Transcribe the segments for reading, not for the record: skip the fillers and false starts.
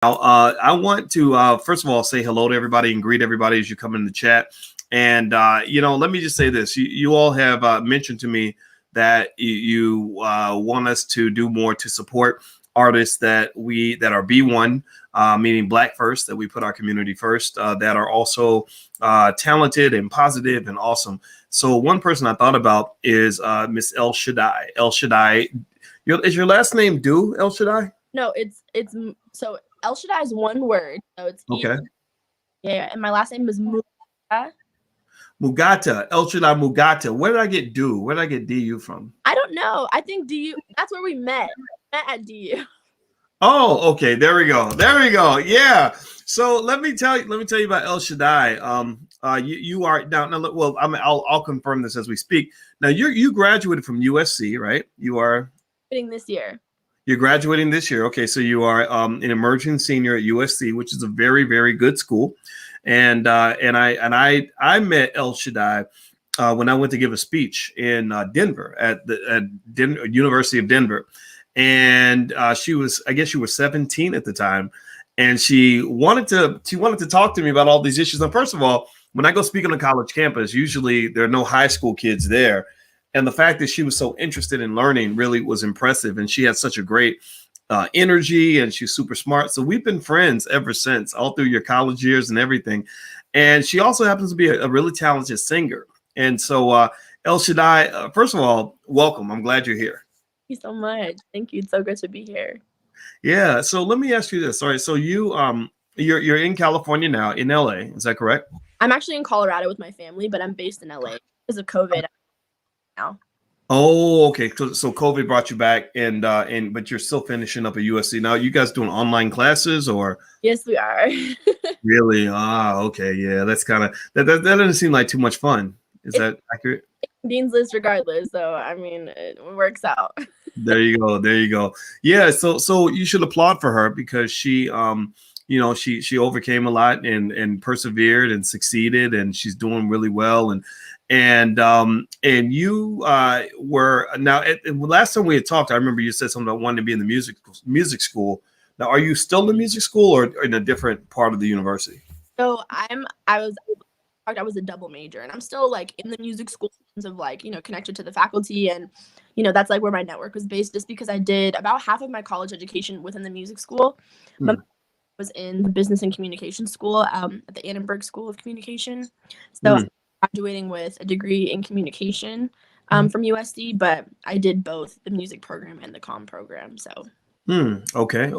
I want to first of all say hello to everybody and greet everybody as you come in the chat. And let me just say this: you all have mentioned to me that you want us to do more to support artists that are B1, meaning Black first, that we put our community first, that are also talented and positive and awesome. So one person I thought about is Miss El Shaddai. El Shaddai, is your last name Do El Shaddai? No, it's so El Shaddai is one word, so it's Okay. Yeah, and my last name is Mugata. Mugata, El Shaddai Mugata. Where did I get Do? Where did I get DU from? I don't know. I think DU. That's where we met. Met at DU. Oh, okay. There we go. There we go. Yeah. So let me tell you about El Shaddai. You are now. Well, I'll confirm this as we speak. Now, you graduated from USC, right? You are Graduating this year. You're graduating this year. Okay, so you are an emerging senior at USC, which is a very, very good school. And I met El Shaddai when I went to give a speech in Denver at University of Denver, and she was 17 at the time, and she wanted to talk to me about all these issues. And first of all, when I go speak on a college campus, usually there are no high school kids there. And the fact that she was so interested in learning really was impressive. And she had such a great energy, and she's super smart. So we've been friends ever since, all through your college years and everything. And she also happens to be a really talented singer. And so, El Shaddai, first of all, welcome. I'm glad you're here. Thank you so much. Thank you. It's so good to be here. Yeah. So let me ask you this. All right. So you're in California now, in LA. Is that correct? I'm actually in Colorado with my family, but I'm based in LA because of COVID now. Oh, okay. So COVID brought you back, and but you're still finishing up at USC now. You guys doing online classes or? Yes, we are. Really? Okay. Yeah, that's kind of that doesn't seem like too much fun. Is that accurate? Dean's list regardless. So I mean, it works out. There you go. There you go. Yeah. So you should applaud for her because she she overcame a lot and persevered and succeeded, and she's doing really well. And you were now last time we had talked, I remember you said something about wanting to be in the music school. Now, are you still in the music school or in a different part of the university? So I was a double major, and I'm still like in the music school of like, connected to the faculty, and that's like where my network was based, just because I did about half of my college education within the music school. But was in the business and communication school at the Annenberg School of Communication. So I'm graduating with a degree in communication from USD, but I did both the music program and the comm program. So. Okay.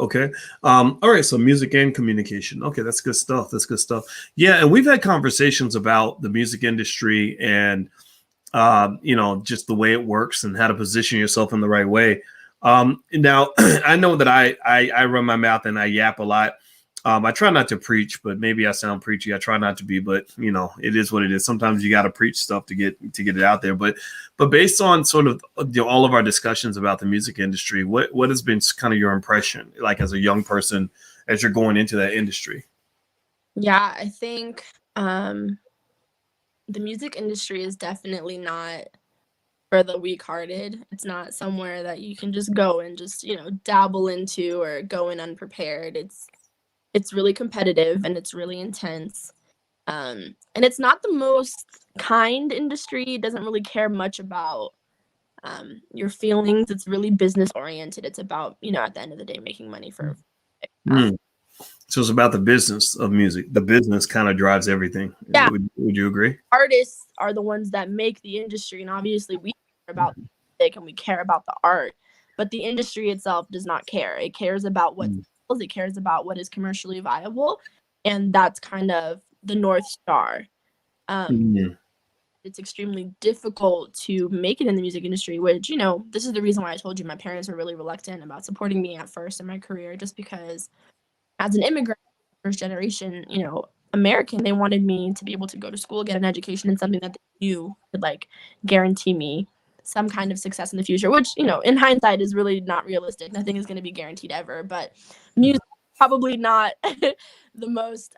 All right. So music and communication. Okay, that's good stuff. Yeah, and we've had conversations about the music industry and just the way it works and how to position yourself in the right way. Now, I know that I run my mouth and I yap a lot. I try not to preach, but maybe I sound preachy. I try not to be, but it is what it is. Sometimes you got to preach stuff to get it out there. But based on sort of all of our discussions about the music industry, what has been kind of your impression, like as a young person, as you're going into that industry? Yeah, I think the music industry is definitely not for the weak-hearted. It's not somewhere that you can just go and just dabble into or go in unprepared. It's really competitive and it's really intense. And it's not the most kind industry. It doesn't really care much about your feelings. It's really business oriented. It's about, at the end of the day, making money for. So it's about the business of music. The business kind of drives everything. Yeah. Would you agree? Artists are the ones that make the industry. And obviously we care about music and we care about the art. But the industry itself does not care. It cares about what it cares about what is commercially viable, and that's kind of the North Star. It's extremely difficult to make it in the music industry, which this is the reason why I told you my parents were really reluctant about supporting me at first in my career, just because as an immigrant, first generation American, they wanted me to be able to go to school, get an education, and something that they knew would like guarantee me some kind of success in the future, which, in hindsight is really not realistic. Nothing is going to be guaranteed ever, but music probably not the most,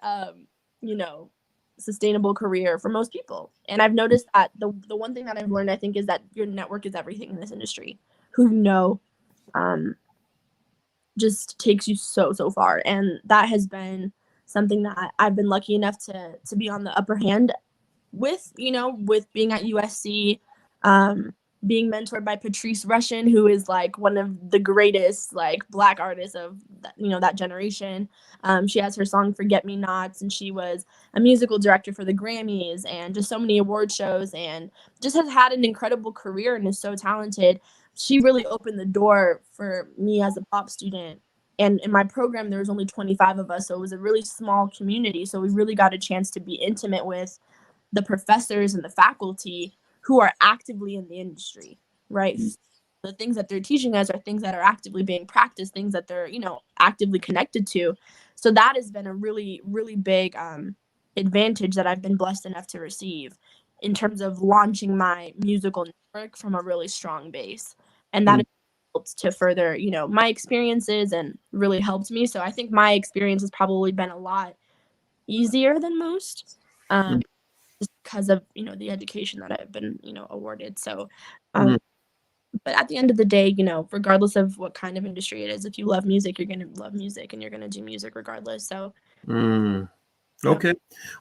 sustainable career for most people. And I've noticed that the one thing that I've learned, I think, is that your network is everything in this industry. Who just takes you so far. And that has been something that I've been lucky enough to be on the upper hand with, with being at USC, being mentored by Patrice Rushen, who is like one of the greatest like Black artists of that generation. She has her song Forget Me Nots, and she was a musical director for the Grammys and just so many award shows, and just has had an incredible career and is so talented. She really opened the door for me as a pop student. And in my program, there was only 25 of us, so it was a really small community. So we really got a chance to be intimate with the professors and the faculty who are actively in the industry, right? The things that they're teaching us are things that are actively being practiced, things that they're, actively connected to. So that has been a really, really big advantage that I've been blessed enough to receive in terms of launching my musical network from a really strong base. And that has helped to further, my experiences and really helped me. So I think my experience has probably been a lot easier than most. Just because of the education that I've been awarded. So but at the end of the day, regardless of what kind of industry it is, if you love music, you're going to love music and you're going to do music regardless. So Okay.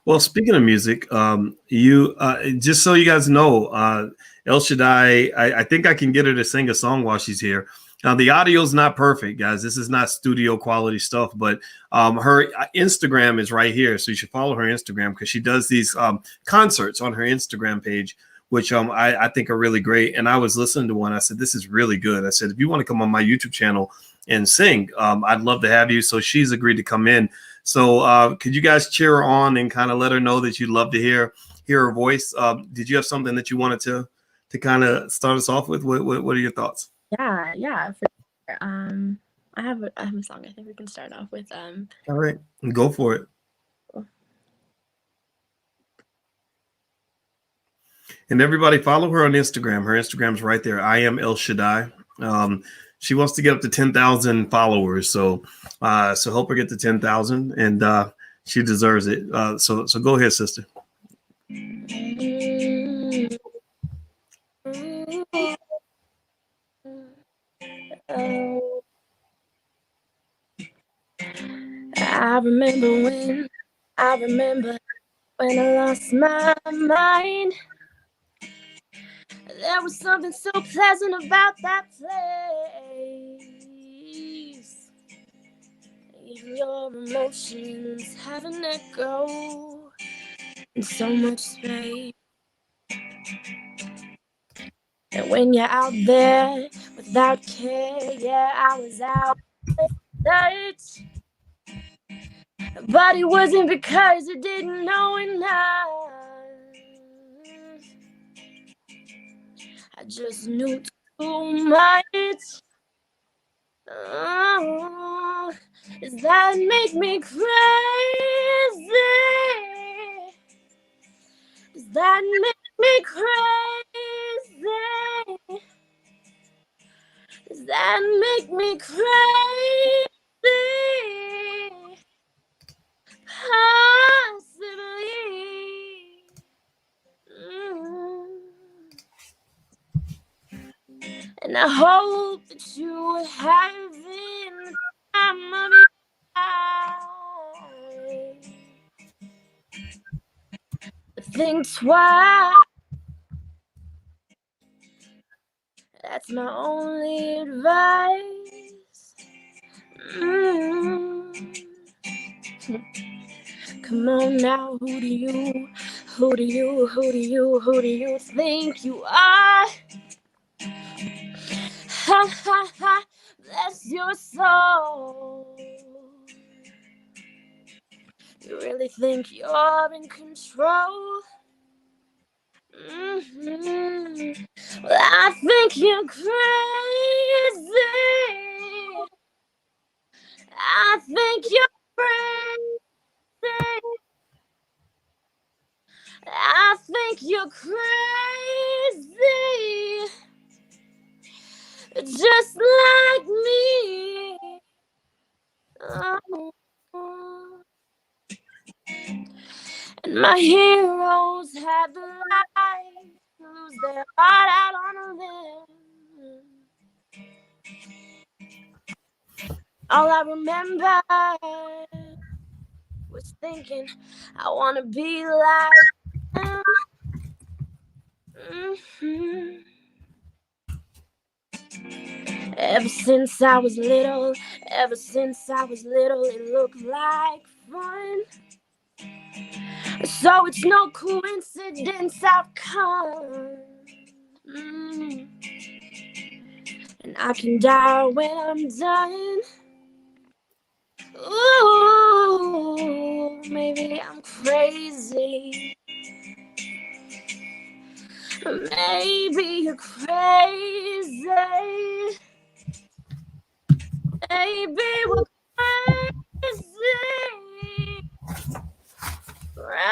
Well, speaking of music, you just so you guys know, El Shaddai, I think I can get her to sing a song while she's here. Now, the audio's not perfect, guys. This is not studio quality stuff, but her Instagram is right here. So you should follow her Instagram because she does these concerts on her Instagram page, which I think are really great. And I was listening to one. I said, this is really good. I said, if you want to come on my YouTube channel and sing, I'd love to have you. So she's agreed to come in. So could you guys cheer her on and kind of let her know that you'd love to hear her voice? Did you have something that you wanted to kind of start us off with? What are your thoughts? Yeah, for sure. I have a song I think we can start off with. All right, go for it. And everybody follow her on Instagram. Her Instagram's right there. I am El Shaddai. She wants to get up to 10,000 followers. So help her get to 10,000, and she deserves it. So go ahead, sister. I remember when I lost my mind. There was something so pleasant about that place. Even your emotions have an echo in so much space. And when you're out there without care, yeah, I was out there. But it wasn't because I didn't know enough. I just knew too much. Oh, does that make me crazy? Does that make me crazy? Does that make me crazy? Possibly. And I hope that you are having the time of your life. But think twice. That's my only advice. Come on now, who do you think you are? Ha ha ha, bless your soul. You really think you're in control? Well, I think you're crazy. I think you're crazy. I think you're crazy. Just like me. Oh. And my heroes had the light to lose their heart out on a limb. All I remember was thinking I want to be like him. Mm-hmm. Ever since I was little, it looked like fun. So it's no coincidence I've come. And I can die when I'm done. Ooh, maybe I'm crazy. Maybe you're crazy. Maybe we're crazy. Probably.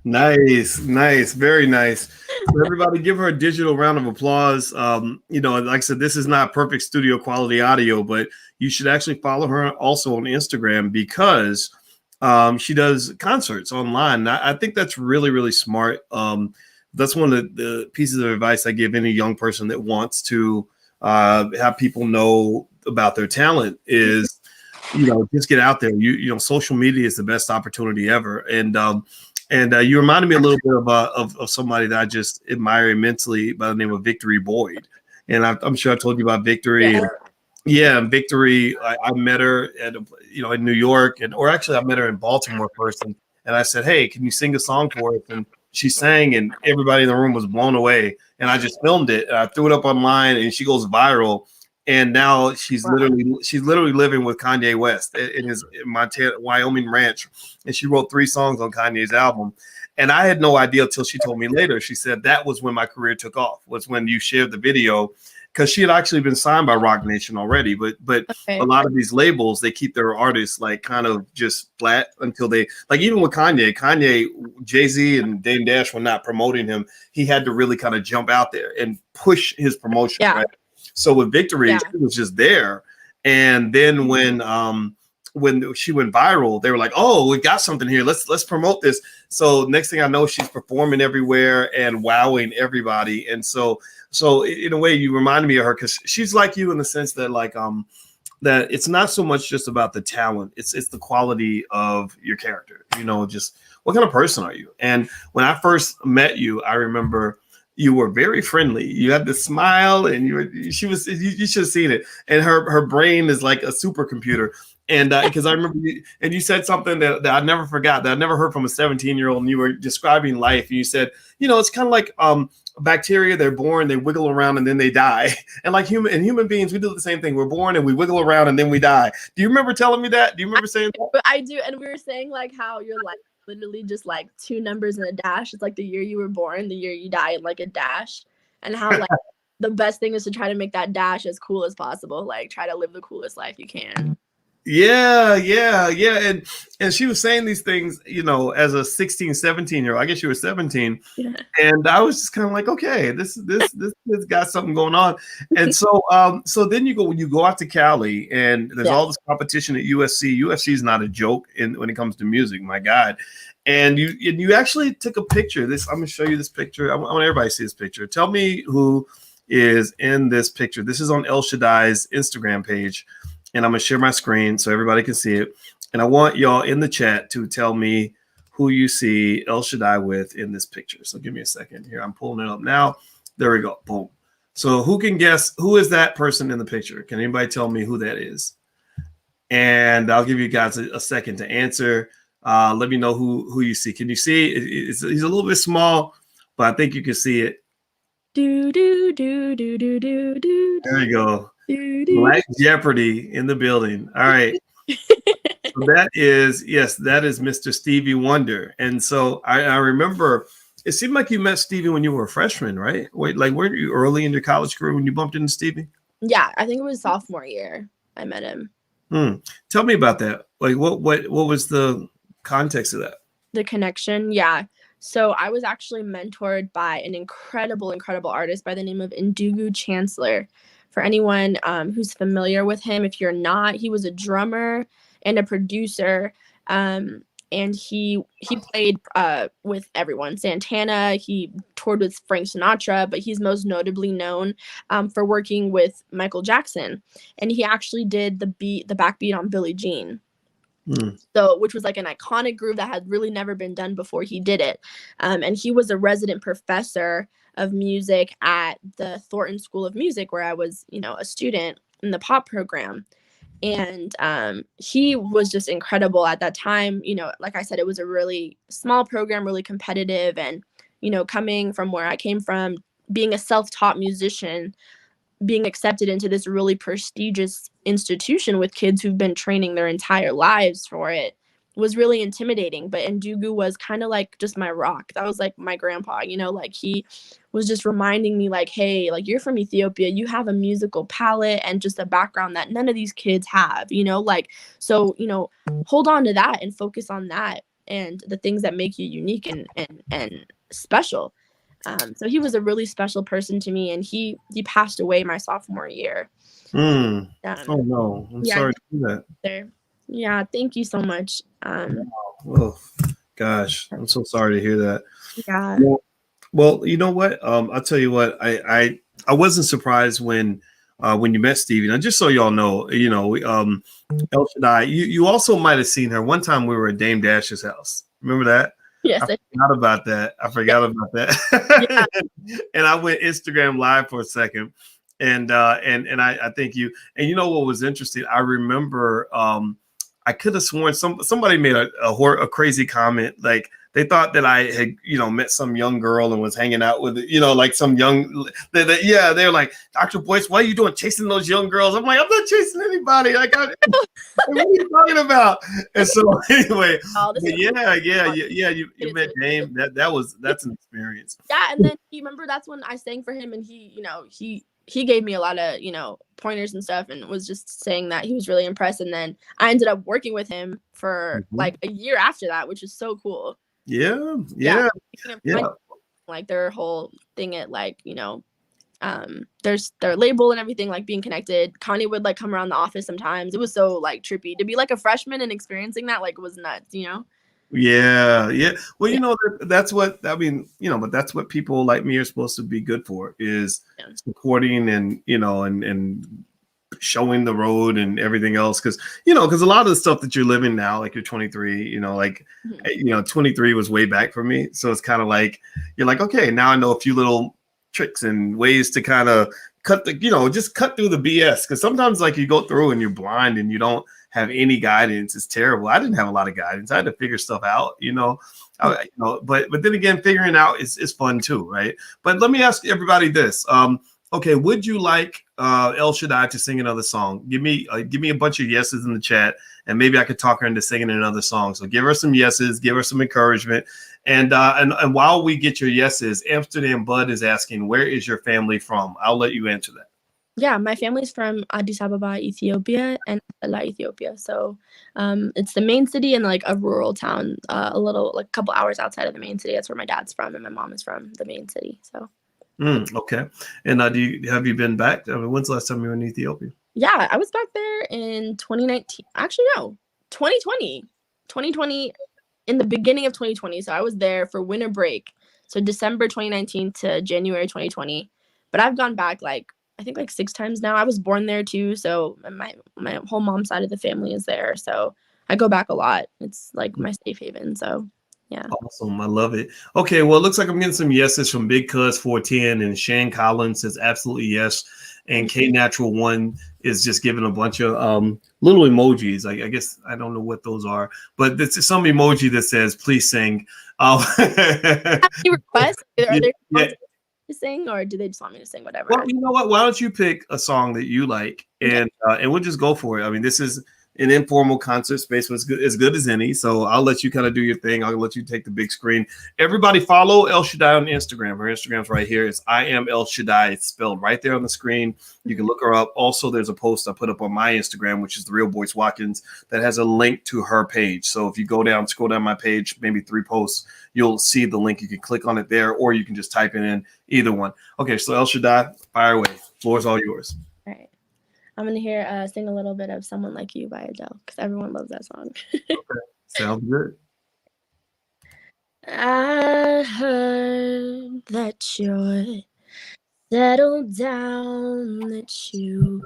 Nice, very nice. So everybody, give her a digital round of applause. Like I said, this is not perfect studio quality audio, but you should actually follow her also on Instagram because she does concerts online. I think that's really, really smart. That's one of the pieces of advice I give any young person that wants to have people know about their talent is, just get out there. Social media is the best opportunity ever. And you reminded me a little bit of somebody that I just admire immensely by the name of Victory Boyd. And I'm sure I told you about Victory. Yeah. And Victory, I met her in New York, or actually I met her in Baltimore first. And I said, hey, can you sing a song for us? And she sang, and everybody in the room was blown away. And I just filmed it. And I threw it up online, and she goes viral. And now she's literally living with Kanye West in his Montana, Wyoming ranch. And she wrote 3 songs on Kanye's album. And I had no idea until she told me later. She said that was when my career took off, was when you shared the video, because she had actually been signed by Roc Nation already. But Okay. a lot of these labels, they keep their artists like kind of just flat until they, like even with Kanye, Jay-Z and Dame Dash were not promoting him. He had to really kind of jump out there and push his promotion. Yeah. Right? So with Victory, she was just there. And then when she went viral, they were like, oh, we got something here. Let's promote this. So next thing I know, she's performing everywhere and wowing everybody. And so in a way, you reminded me of her because she's like you in the sense that that it's not so much just about the talent. It's the quality of your character. Just what kind of person are you? And when I first met you, I remember you were very friendly. You had the smile, and you should have seen it. And her brain is like a supercomputer. And because I remember you said something that I never forgot, that I never heard from a 17-year-old, and you were describing life. And you said, it's kind of like bacteria. They're born, they wiggle around, and then they die. And like human beings, we do the same thing. We're born and we wiggle around and then we die. Do you remember telling me that? Do you remember saying that? I do. And we were saying like how you're like literally just like 2 numbers and a dash. It's like the year you were born, the year you die, and like a dash. And how like the best thing is to try to make that dash as cool as possible. Like try to live the coolest life you can. Yeah. And she was saying these things, as a 16, 17-year-old. I guess you were 17. Yeah. And I was just kind of like, okay, this got something going on. And so then you go out to Cali, and there's all this competition at USC. USC is not a joke when it comes to music, my God. And you actually took a picture. I'm going to show you this picture. I want everybody to see this picture. Tell me who is in this picture. This is on El Shaddai's Instagram page. And I'm going to share my screen so everybody can see it. And I want y'all in the chat to tell me who you see El Shaddai with in this picture. So give me a second here. I'm pulling it up now. There we go. Boom. So who can guess who is that person in the picture? Can anybody tell me who that is? And I'll give you guys a second to answer. Let me know who you see. Can you see? He's a little bit small, but I think you can see it. Do do do do do do do. There you go. Black Jeopardy in the building. All right. So that is Mr. Stevie Wonder. And so I remember it seemed like you met Stevie when you were a freshman, right? Wait, like weren't you early in your college career when you bumped into Stevie? Yeah, I think it was sophomore year I met him. Tell me about that. Like what was the context of that? The connection, yeah. So I was actually mentored by an incredible artist by the name of Ndugu Chancellor. For anyone who's familiar with him, if you're not, he was a drummer and a producer. And and he played with everyone. Santana, he toured with Frank Sinatra, but he's most notably known for working with Michael Jackson, and he actually did the backbeat on Billie Jean. So, which was like an iconic groove that had really never been done before he did it. And he was a resident professor of music at the Thornton School of Music, where I was, a student in the pop program. And he was just incredible at that time. Like I said, it was a really small program, really competitive. And, coming from where I came from, being a self-taught musician, being accepted into this really prestigious institution with kids who've been training their entire lives for it was really intimidating. But Ndugu was kind of like just my rock. That was like my grandpa, like he was just reminding me like, hey, like you're from Ethiopia, you have a musical palette and just a background that none of these kids have, so, hold on to that and focus on that and the things that make you unique and special. So he was a really special person to me, and he passed away my sophomore year. Oh no, I'm sorry to hear that. There. Yeah, thank you so much. Oh gosh, I'm so sorry to hear that. Yeah. Well, you know what? I'll tell you what. I wasn't surprised when you met Stevie. Now, just so y'all know, El Shaddai. You also might have seen her one time. We were at Dame Dash's house. Remember that? Yes. I forgot about that. Yeah. And I went Instagram live for a second, and I think you know what was interesting? I remember I could have sworn somebody made a crazy comment, like they thought that I had met some young girl and was hanging out with like some young they were like, Dr. Boyce, what are you doing chasing those young girls? I'm like, I'm not chasing anybody. Like, what are you talking about? And so anyway, you met Dame. That's an experience. Yeah, and then remember that's when I sang for him, and he gave me a lot of pointers and stuff, and was just saying that he was really impressed. And then I ended up working with him for like a year after that, which is so cool. Yeah. Like their whole thing at like there's their label and everything, like being connected. Connie would like come around the office sometimes. It was so like trippy to be like a freshman and experiencing that, like was nuts. Yeah. Well, that's what I mean. But that's what people like me are supposed to be good for, is supporting and and showing the road and everything else. Because a lot of the stuff that you're living now, like you're 23, 23 was way back for me. So it's kind of like you're like, okay, now I know a few little tricks and ways to kind of cut just cut through the BS. Because sometimes like you go through and you're blind and you don't have any guidance. It's terrible. I didn't have a lot of guidance. I had to figure stuff out, but then again, figuring out is fun too, right? But let me ask everybody this. Okay, would you like El Shaddai to sing another song? Give me a bunch of yeses in the chat, and maybe I could talk her into singing another song. So give her some yeses, give her some encouragement. And while we get your yeses, Amsterdam Bud is asking, where is your family from? I'll let you answer that. Yeah, my family's from Addis Ababa, Ethiopia, and Ethiopia. So it's the main city and like a rural town, a couple hours outside of the main city. That's where my dad's from, and my mom is from the main city. So. Okay. And have you been back? I mean, when's the last time you were in Ethiopia? Yeah, I was back there in 2019. Actually, no, 2020. 2020, in the beginning of 2020. So I was there for winter break. So December 2019 to January 2020. But I've gone back I think 6 times now. I was born there too. So my whole mom's side of the family is there. So I go back a lot. It's like my safe haven. So. Yeah. Awesome. I love it. Okay. Well, it looks like I'm getting some yeses from Big Cuz 410, and Shane Collins says absolutely yes. And K Natural 1 is just giving a bunch of little emojis. I guess I don't know what those are, but it's some emoji that says please sing. Any requests? Are there to sing, or do they just want me to sing whatever? Well, you know what? Why don't you pick a song that you like, and we'll just go for it. I mean, this is an informal concert space was as good as any. So I'll let you kind of do your thing. I'll let you take the big screen. Everybody follow El Shaddai on Instagram. Her Instagram's right here. It's I am El Shaddai. It's spelled right there on the screen. You can look her up. Also, there's a post I put up on my Instagram, which is the real Boyce Watkins, that has a link to her page. So if you scroll down my page, maybe 3 posts, you'll see the link. You can click on it there, or you can just type it in, either one. Okay, so El Shaddai, fire away. Floor is all yours. All right. I'm going to sing a little bit of Someone Like You by Adele, because everyone loves that song. Okay. Sounds good. I heard that you're settled down, that you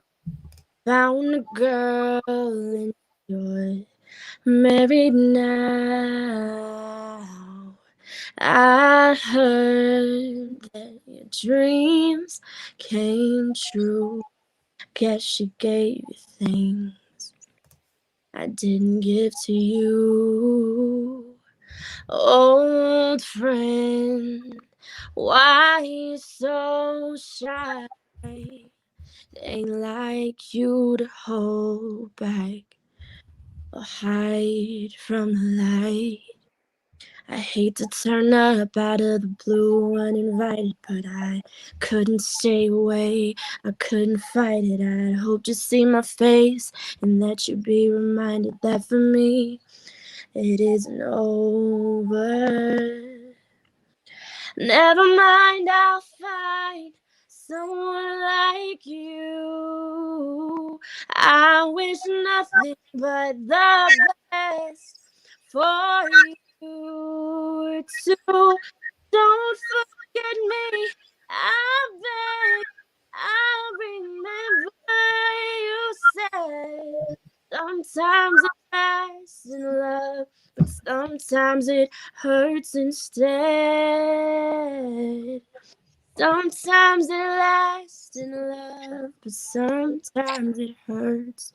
found a girl and you're married now. I heard that your dreams came true. Guess she gave you things I didn't give to you. Old friend, why you so shy? Ain't like you to hold back or hide from the light. I hate to turn up out of the blue uninvited, but I couldn't stay away. I couldn't fight it. I'd hoped you'd see my face and that you'd be reminded that for me it isn't over. Never mind, I'll find someone like you. I wish nothing but the best for you too. Don't forget me, I beg. I remember you said sometimes it lasts in love, but sometimes it hurts instead. Sometimes it lasts in love, but sometimes it hurts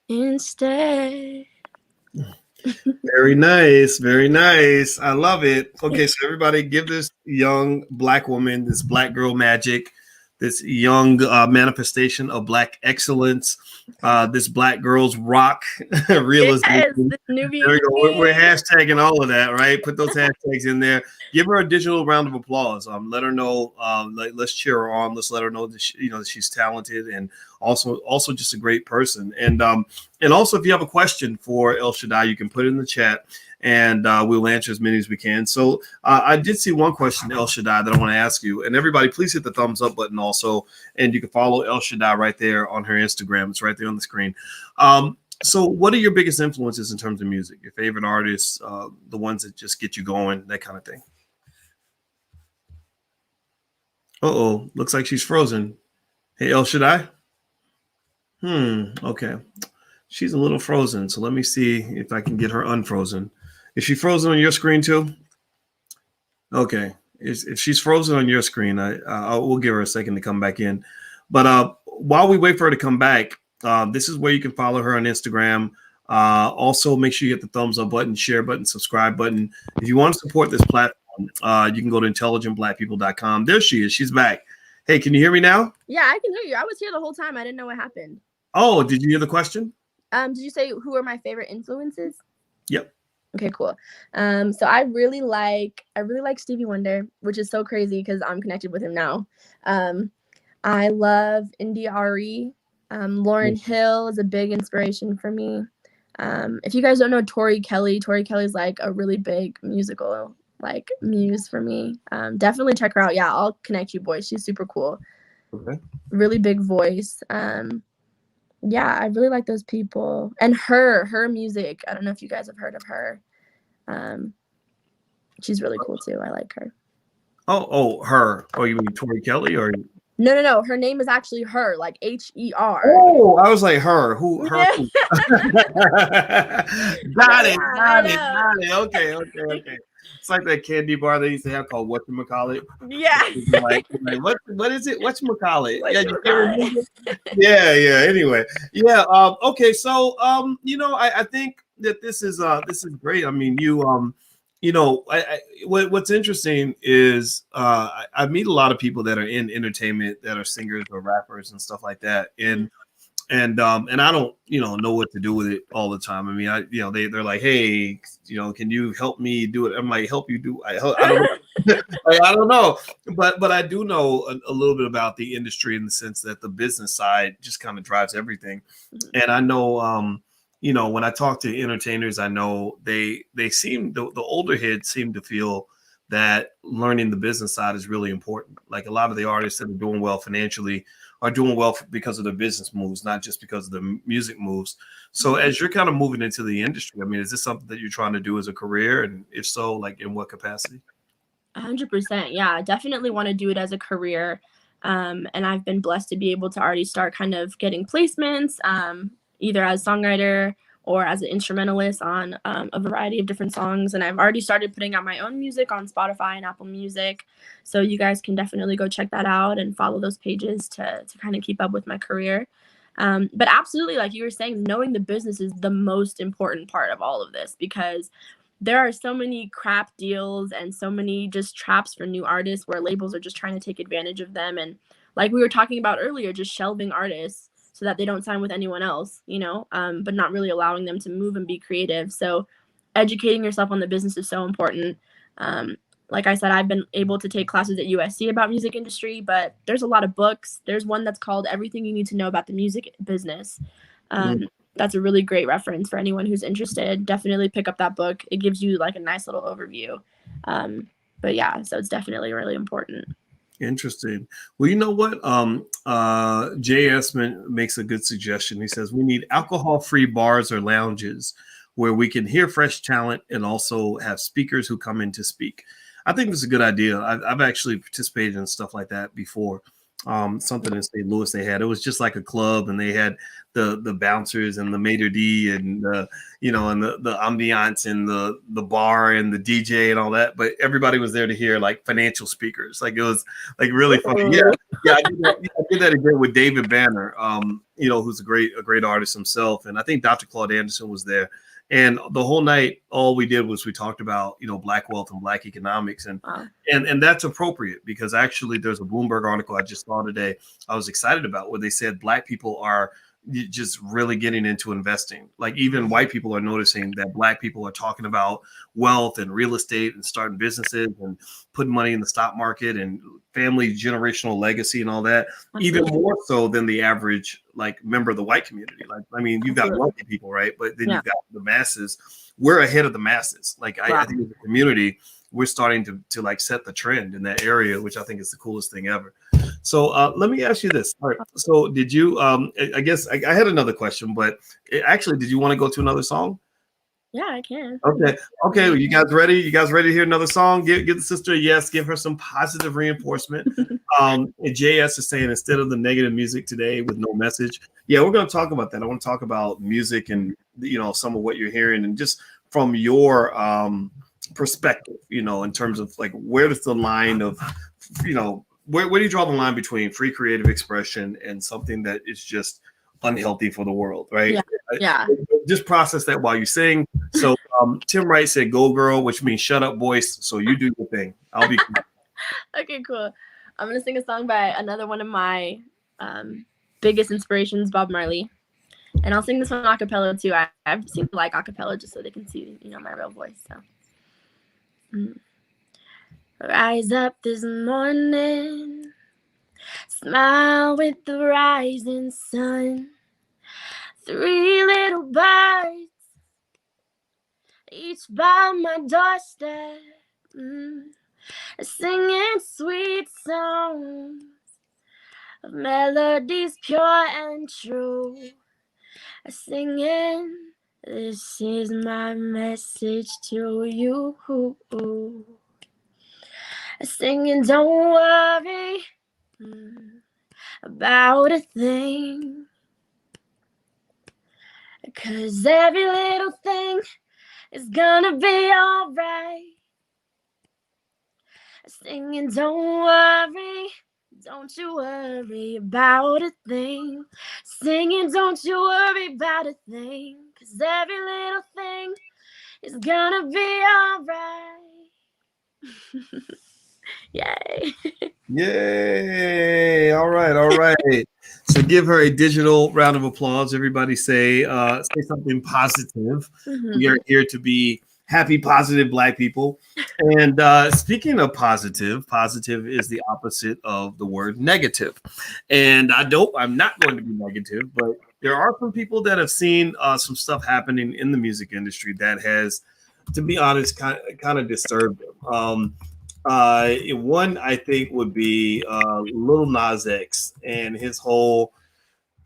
instead. Very nice, very nice. I love it. Okay, so everybody give this young black woman, this black girl magic, this young manifestation of black excellence, this black girl's rock realization. Yes, the new There we go. We're beauty. hashtagging all of that, right? Put those hashtags in there. Give her a digital round of applause. Let her know. Let's cheer her on. Let's let her know that that she's talented and also just a great person. And also, if you have a question for El Shaddai, you can put it in the chat, and we'll answer as many as we can. So I did see one question, El Shaddai, that I want to ask you. And everybody, please hit the thumbs up button also, and you can follow El Shaddai right there on her Instagram. It's right there on the screen. So what are your biggest influences in terms of music? Your favorite artists, the ones that just get you going, that kind of thing. Uh-oh, looks like she's frozen. Hey, El Shaddai? Okay. She's a little frozen, so let me see if I can get her unfrozen. Is she frozen on your screen too? Okay. If she's frozen on your screen, we'll give her a second to come back in. But while we wait for her to come back, this is where you can follow her on Instagram. Also, make sure you hit the thumbs up button, share button, subscribe button. If you want to support this platform, you can go to intelligentblackpeople.com. There she is. She's back. Hey, can you hear me now? Yeah, I can hear you. I was here the whole time. I didn't know what happened. Oh, did you hear the question? Did you say who are my favorite influences? Yep. Okay, cool. So I really like Stevie Wonder, which is so crazy because I'm connected with him now. I love Indie Lauryn Hill is a big inspiration for me. If you guys don't know Tori Kelly's like a really big musical like muse for me. Definitely check her out. Yeah, I'll connect you, boys. She's super cool. Okay. Really big voice. Yeah, I really like those people. And her music. I don't know if you guys have heard of her. She's really cool too. I like her. Oh, her. Oh, you mean Tori Kelly or? No. Her name is actually her, like Her. Oh, I was like her. Who? Her? Yeah. Who? Got it. Okay. It's like that candy bar they used to have called whatchamacallit. Yeah. like what is it? Whatchamacallit? Yeah, you can't Whatchamacallit. remember? Yeah. Anyway, yeah. Okay, so I think that this is great. I mean, what's interesting is I meet a lot of people that are in entertainment that are singers or rappers and stuff like that, and I don't know what to do with it all the time. I mean, they're like, hey, can you help me do it? I'm like, help you do? I don't know. I don't know, but I do know a little bit about the industry in the sense that the business side just kind of drives everything, and I know. When I talk to entertainers, I know they seem the older heads seem to feel that learning the business side is really important. Like a lot of the artists that are doing well financially are doing well because of their business moves, not just because of the music moves. So as you're kind of moving into the industry, I mean, is this something that you're trying to do as a career? And if so, like in what capacity? 100%. Yeah, I definitely want to do it as a career. And I've been blessed to be able to already start kind of getting placements, either as songwriter or as an instrumentalist on a variety of different songs. And I've already started putting out my own music on Spotify and Apple Music. So you guys can definitely go check that out and follow those pages to kind of keep up with my career. But absolutely, like you were saying, knowing the business is the most important part of all of this, because there are so many crap deals and so many just traps for new artists where labels are just trying to take advantage of them. And like we were talking about earlier, just shelving artists so that they don't sign with anyone else, but not really allowing them to move and be creative. So educating yourself on the business is so important. Like I said, I've been able to take classes at USC about music industry, but there's a lot of books. There's one that's called Everything You Need to Know About the Music Business. That's a really great reference for anyone who's interested. Definitely pick up that book. It gives you like a nice little overview. But yeah, so it's definitely really important. Interesting. Well, you know what? JS makes a good suggestion. He says we need alcohol-free bars or lounges where we can hear fresh talent and also have speakers who come in to speak. I think it's a good idea. I've actually participated in stuff like that before. Something in St. Louis it was just like a club, and they had the bouncers and the maitre d' and and the ambiance and the bar and the DJ and all that, but everybody was there to hear like financial speakers. Like it was like really funny. I did that again with David Banner, who's a great artist himself, and I think Dr. Claude Anderson was there. And the whole night, all we did was we talked about, Black wealth and Black economics. And that's appropriate because actually there's a Bloomberg article I just saw today I was excited about where they said Black people are just really getting into investing. Like even white people are noticing that Black people are talking about wealth and real estate and starting businesses and putting money in the stock market and family generational legacy and all that, even more so than the average like member of the white community. Like, I mean, you've got wealthy people, right? But then you've got the masses. We're ahead of the masses. Like I think as a community, we're starting to like set the trend in that area, which I think is the coolest thing ever. So let me ask you this. All right. So did you, I guess I had another question, but actually, did you want to go to another song? Yeah, I can. Okay. You guys ready? You guys ready to hear another song? Give the sister a yes. Give her some positive reinforcement. JS is saying instead of the negative music today with no message. Yeah, we're going to talk about that. I want to talk about music and, some of what you're hearing and just from your perspective, in terms of like, where does the line of, where do you draw the line between free creative expression and something that is just unhealthy for the world, right? Yeah. Just process that while you sing. So Tim Wright said, "Go girl," which means shut up, Boyce. So you do your thing. I'll be cool. Okay, cool. I'm going to sing a song by another one of my biggest inspirations, Bob Marley. And I'll sing this one a cappella too. I've seen like a cappella just so they can see, my real voice. So. Rise up this morning, smile with the rising sun. 3 little birds, each by my doorstep, singing sweet songs of melodies pure and true. Singing, this is my message to you. Singing, don't worry about a thing, 'cause every little thing is gonna be alright. Singing, don't you worry about a thing. Singing, don't you worry about a thing, 'cause every little thing is gonna be alright. Yay. Yay. All right. So give her a digital round of applause. Everybody say something positive. We are here to be happy, positive Black people. And speaking of positive is the opposite of the word negative. And I'm not going to be negative, but there are some people that have seen some stuff happening in the music industry that has, to be honest, kind of disturbed them. One I think would be Lil Nas X and his whole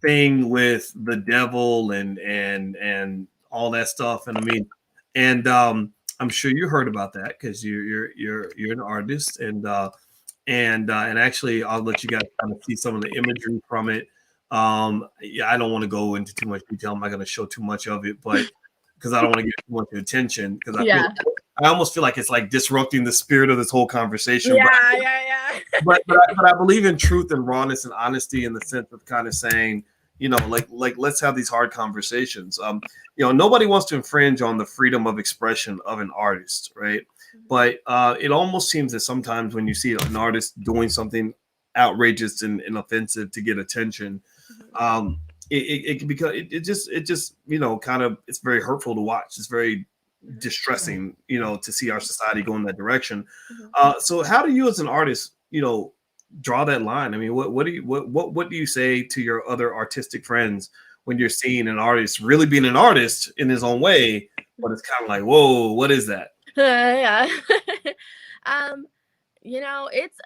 thing with the devil and all that stuff. And I mean, and I'm sure you heard about that because you're an artist, and actually I'll let you guys kind of see some of the imagery from it. Yeah, I don't want to go into too much detail. I'm not going to show too much of it, but because I don't want to get too much attention, because Yeah. I almost feel like it's like disrupting the spirit of this whole conversation. Yeah, But yeah. but I believe in truth and rawness and honesty in the sense of kind of saying, like let's have these hard conversations. Nobody wants to infringe on the freedom of expression of an artist, right? But it almost seems that sometimes when you see an artist doing something outrageous and offensive to get attention, it can become it just kind of, it's very hurtful to watch. It's very distressing, to see our society go in that direction. So how do you as an artist, draw that line? I mean, what do you say to your other artistic friends when you're seeing an artist really being an artist in his own way, but it's kind of like, whoa, what is that? Yeah.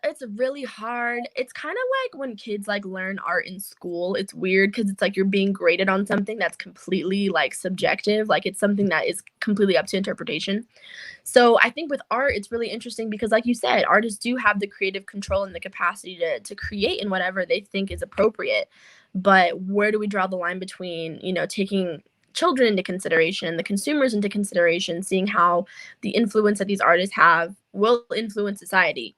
It's really hard. It's kind of like when kids like learn art in school. It's weird because it's like you're being graded on something that's completely like subjective. Like it's something that is completely up to interpretation. So I think with art, it's really interesting because, like you said, artists do have the creative control and the capacity to create in whatever they think is appropriate. But where do we draw the line between, taking children into consideration, the consumers into consideration, seeing how the influence that these artists have will influence society,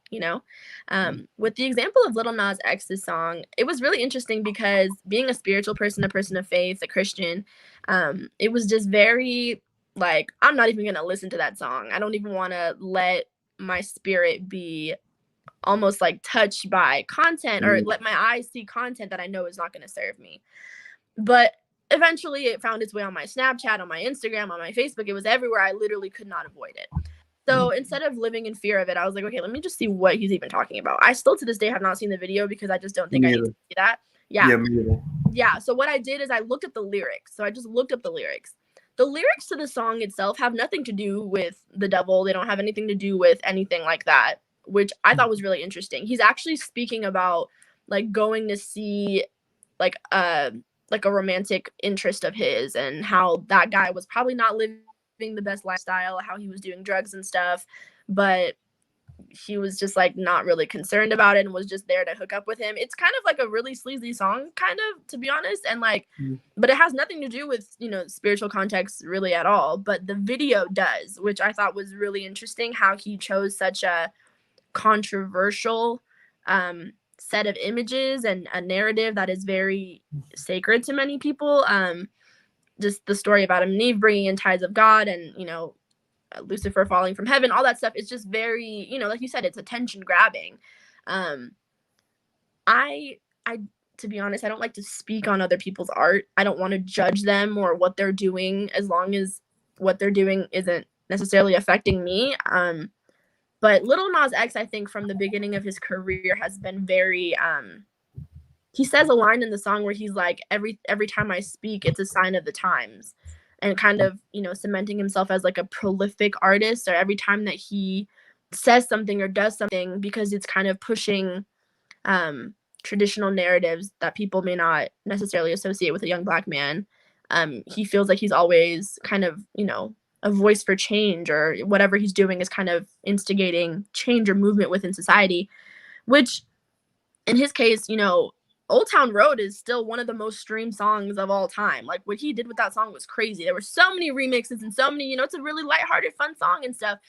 With the example of Lil Nas X's song, it was really interesting because being a spiritual person, a person of faith, a Christian, it was just very like, I'm not even going to listen to that song. I don't even want to let my spirit be almost like touched by content or let my eyes see content that I know is not going to serve me. But eventually it found its way on my Snapchat, on my Instagram, on my Facebook. It was everywhere. I literally could not avoid it. So instead of living in fear of it, I was like, okay, let me just see what he's even talking about. I still to this day have not seen the video because I just don't think I need to see that. Yeah. Yeah. So what I did is I looked up the lyrics. So I just looked up the lyrics. The lyrics to the song itself have nothing to do with the devil. They don't have anything to do with anything like that, which I thought was really interesting. He's actually speaking about like going to see like a romantic interest of his and how that guy was probably not living the best lifestyle, how he was doing drugs and stuff, but he was just like not really concerned about it and was just there to hook up with him. It's kind of like a really sleazy song, kind of, to be honest, and like but it has nothing to do with spiritual context really at all, but the video does, which I thought was really interesting, how he chose such a controversial set of images and a narrative that is very sacred to many people. Just the story about Adam and Eve bringing in tides of God and Lucifer falling from heaven, all that stuff. It's just very, like you said, it's attention grabbing. I to be honest, I don't like to speak on other people's art. I don't want to judge them or what they're doing, as long as what they're doing isn't necessarily affecting me. But Lil Nas X, I think from the beginning of his career has been very he says a line in the song where he's like, every time I speak, it's a sign of the times, and kind of, cementing himself as like a prolific artist, or every time that he says something or does something, because it's kind of pushing traditional narratives that people may not necessarily associate with a young Black man. He feels like he's always kind of, a voice for change, or whatever he's doing is kind of instigating change or movement within society, which in his case, Old Town Road is still one of the most streamed songs of all time. Like, what he did with that song was crazy. There were so many remixes and so many, it's a really lighthearted, fun song and stuff.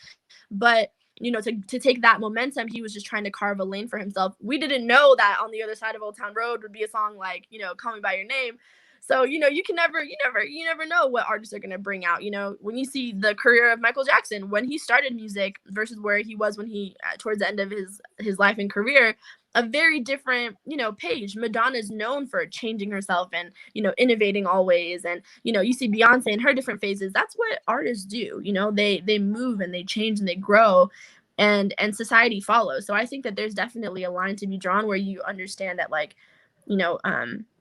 But, to take that momentum, he was just trying to carve a lane for himself. We didn't know that on the other side of Old Town Road would be a song like, Call Me By Your Name. So, you never know what artists are going to bring out. When you see the career of Michael Jackson, when he started music versus where he was when he, towards the end of his life and career, a very different, page. Madonna's known for changing herself and, innovating always. And, you see Beyonce in her different phases. That's what artists do. They move and they change and they grow, and society follows. So I think that there's definitely a line to be drawn where you understand that, like,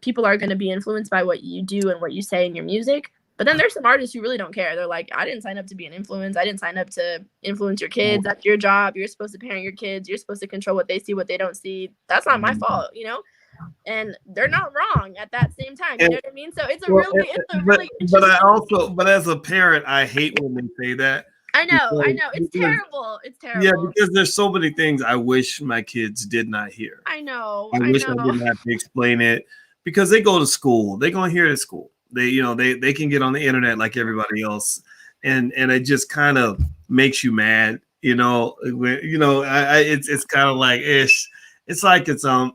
people are going to be influenced by what you do and what you say in your music. But then there's some artists who really don't care. They're like, I didn't sign up to be an influence. I didn't sign up to influence your kids. That's your job. You're supposed to parent your kids. You're supposed to control what they see, what they don't see. That's not my fault, you know? And they're not wrong at that same time. You know what I mean? So it's a really but as a parent, I hate when they say that. I know. It's terrible. It's terrible. Yeah, because there's so many things I wish my kids did not hear. I know. I wish I didn't have to explain it, because they go to school. They're going to hear it at school. They can get on the internet like everybody else, and it just kind of makes you mad. It's kind of like ish. It's like it's I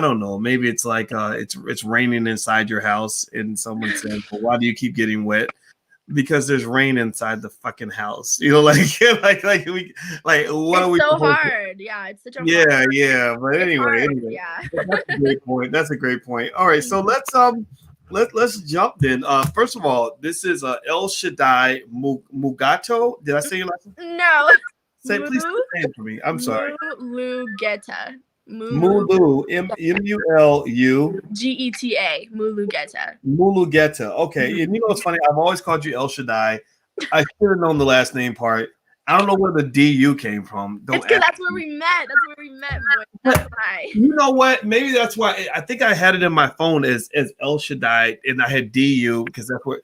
don't know. Maybe it's like it's raining inside your house, and someone said, "Well, why do you keep getting wet?" Because there's rain inside the fucking house. What it's are we? So hard. Yeah, it's such a yeah. But anyway, yeah. That's a great point. That's a great point. All right, so let's jump then. First of all, this is El Shaddai Mugato. Did I say your last name? No. Please say it for me. I'm sorry. Mulugeta. Mulu, Mulu Geta. Mulugeta. Mulugeta. Okay, and what's funny? I've always called you El Shaddai. I should have known the last name part. I don't know where the DU came from. It's because that's where we met. Boy. That's why. You know what? Maybe that's why. I think I had it in my phone as El Shaddai, and I had DU because that's where.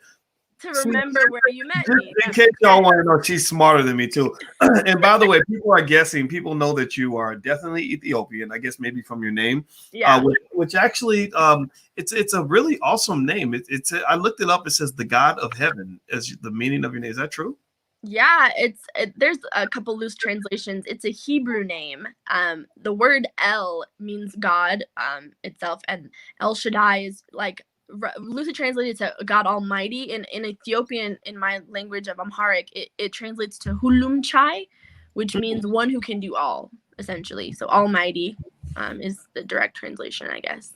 To remember where you met me. In case y'all want to know, she's smarter than me too. And by the way, people are guessing. People know that you are definitely Ethiopian. I guess maybe from your name. Yeah. Which actually, it's a really awesome name. I looked it up. It says the God of Heaven as the meaning of your name. Is that true? Yeah, there's a couple loose translations. It's a Hebrew name. The word El means God itself, and El Shaddai is like loosely translated to God Almighty. In Ethiopian, in my language of Amharic, it translates to Hulum Chai, which means one who can do all, essentially. So Almighty is the direct translation, I guess.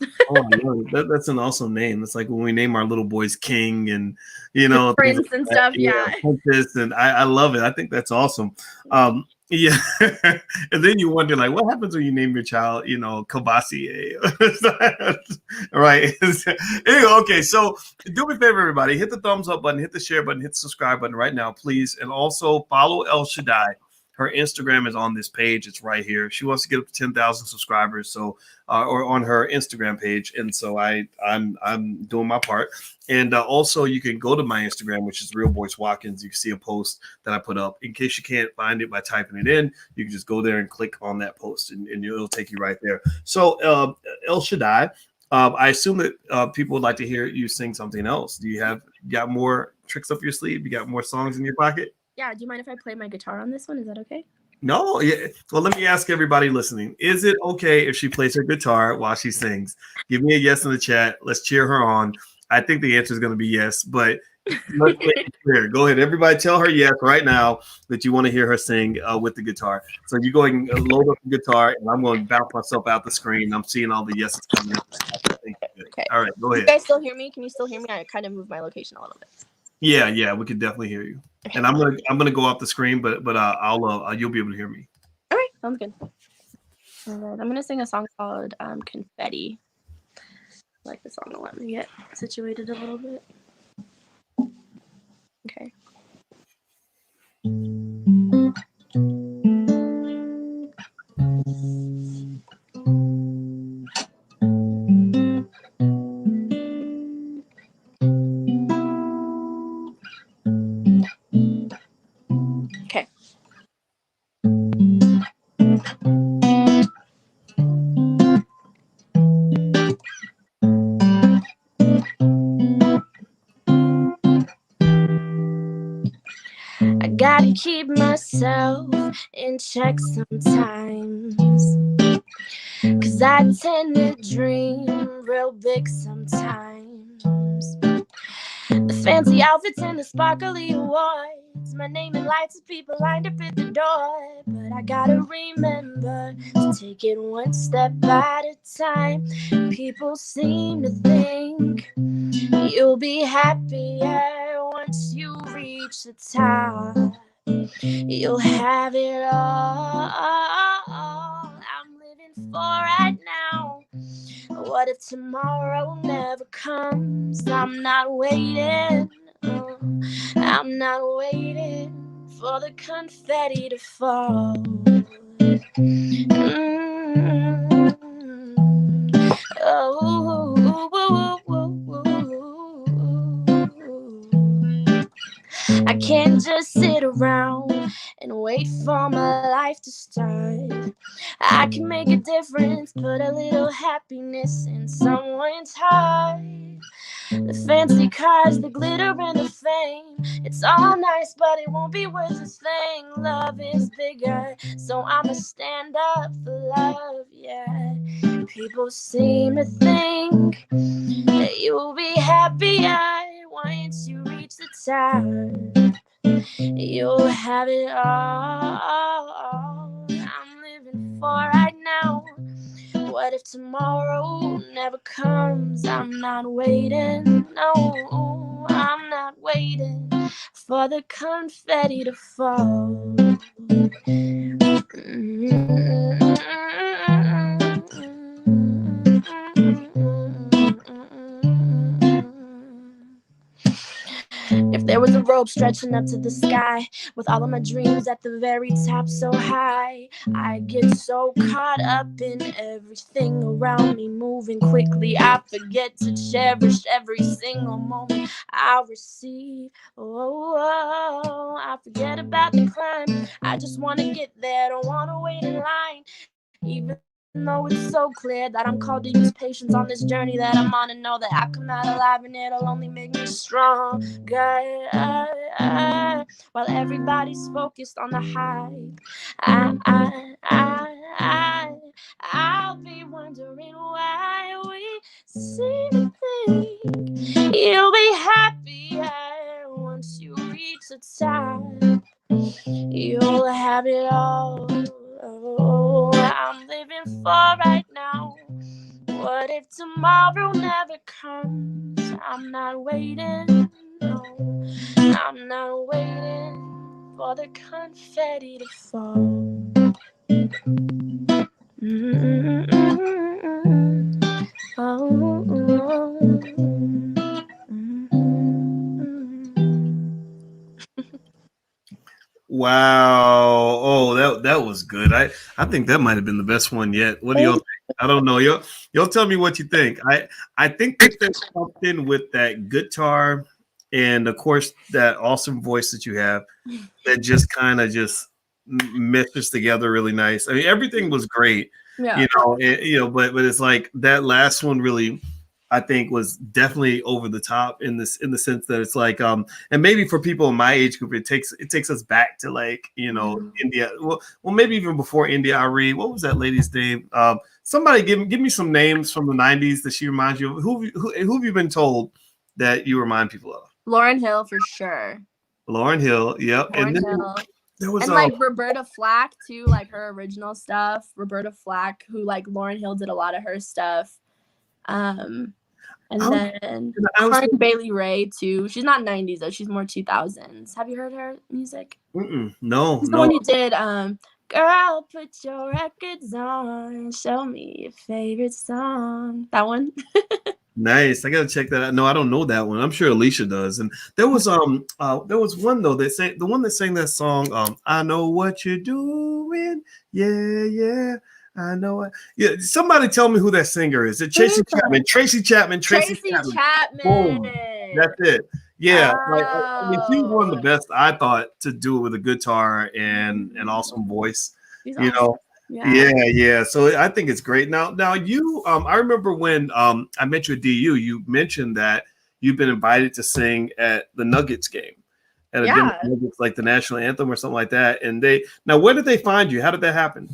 That's an awesome name. It's like when we name our little boys King and Prince and stuff. Yeah. Princess, and I love it. I think that's awesome. Yeah. And then you wonder, like, what happens when you name your child, Kabasi? Right. Anyway, okay. So do me a favor, everybody. Hit the thumbs up button, hit the share button, hit the subscribe button right now, please. And also follow El Shaddai. Her Instagram is on this page. It's right here. She wants to get up to 10,000 subscribers, so or on her Instagram page. And so I'm doing my part. And also, you can go to my Instagram, which is Real Boyce Watkins. You can see a post that I put up. In case you can't find it by typing it in, you can just go there and click on that post, and it'll take you right there. So El Shaddai, I assume that people would like to hear you sing something else. Do you got more tricks up your sleeve? You got more songs in your pocket? Yeah, do you mind if I play my guitar on this one? Is that okay? No. Yeah. Well, let me ask everybody listening. Is it okay if she plays her guitar while she sings? Give me a yes in the chat. Let's cheer her on. I think the answer is going to be yes, but let's make it clear. Go ahead. Everybody tell her yes right now that you want to hear her sing with the guitar. So you go ahead and load up the guitar, and I'm going to bounce myself out the screen. I'm seeing all the yeses coming in. Okay. All right, go ahead. You guys still hear me? Can you still hear me? I kind of moved my location a little bit. Yeah, we can definitely hear you. Okay. And I'm gonna go off the screen, but you'll be able to hear me. All right, sounds good. All right, I'm gonna sing a song called Confetti. I like this song a lot. Let me get situated a little bit. Okay. Gotta keep myself in check sometimes, 'cause I tend to dream real big sometimes. The fancy outfits and the sparkly awards, my name in lights as people lined up at the door. But I gotta remember to take it one step at a time. People seem to think you'll be happier once you reach the top. You'll have it all I'm living for right now. What if tomorrow never comes? I'm not waiting. I'm not waiting for the confetti to fall. I can't just sit around and wait for my life to start. I can make a difference, put a little happiness in someone's heart. The fancy cars, the glitter and the fame, it's all nice, but it won't be worth a thing. Love is bigger, so I'ma stand up for love, yeah. People seem to think that you'll be happier once you reach the top. You'll have it all I'm living for right now. What if tomorrow never comes? I'm not waiting, no, I'm not waiting for the confetti to fall. If there was a rope stretching up to the sky, with all of my dreams at the very top so high, I get so caught up in everything around me moving quickly, I forget to cherish every single moment I receive. I forget about the climb, I just want to get there, don't want to wait in line. Even though it's so clear that I'm called to use patience on this journey that I'm on, and know that I come out alive and it'll only make me stronger. While everybody's focused on the hype, I'll be wondering why we seem to think you'll be happier once you reach the top. You'll have it all I'm living for right now. What if tomorrow never comes? I'm not waiting, no, I'm not waiting for the confetti to fall. Wow. Oh, that was good. I think that might have been the best one yet. What do y'all think? I don't know. Y'all tell me what you think. I think that there's something with that guitar and of course that awesome voice that you have that just kind of just meshes together really nice. I mean, everything was great, Yeah. but it's like that last one really, I think, was definitely over the top in the sense that it's like and maybe for people in my age group it takes us back to like India, well maybe even before India Ari. What was that lady's name? Somebody give me some names from the 90s that she reminds you of. Who have you been told that you remind people of? Lauryn Hill for sure. Lauryn Hill, yep. Lauryn And then Hill. there was and like Roberta Flack too, like her original stuff. Roberta Flack, who like Lauryn Hill did a lot of her stuff. And then Corinne Bailey Ray too. She's not 90s though. She's more 2000s. Have you heard her music? No. She's the one who did Girl, put your records on. Show me your favorite song. That one. Nice. I gotta check that out. No, I don't know that one. I'm sure Alicia does. And there was one though that sang that song. I know what you're doing. Yeah. I know it. Yeah. Somebody tell me who that singer is. It Tracy Chapman. Tracy Chapman. Boom. That's it. Yeah. I mean, she was one of the best I thought to do it with a guitar and an awesome voice. She's awesome. Yeah. So I think it's great. Now you, I remember when I met you at DU, you mentioned that you've been invited to sing at the Nuggets game, at a Denver Nuggets, like the national anthem or something like that. And where did they find you? How did that happen?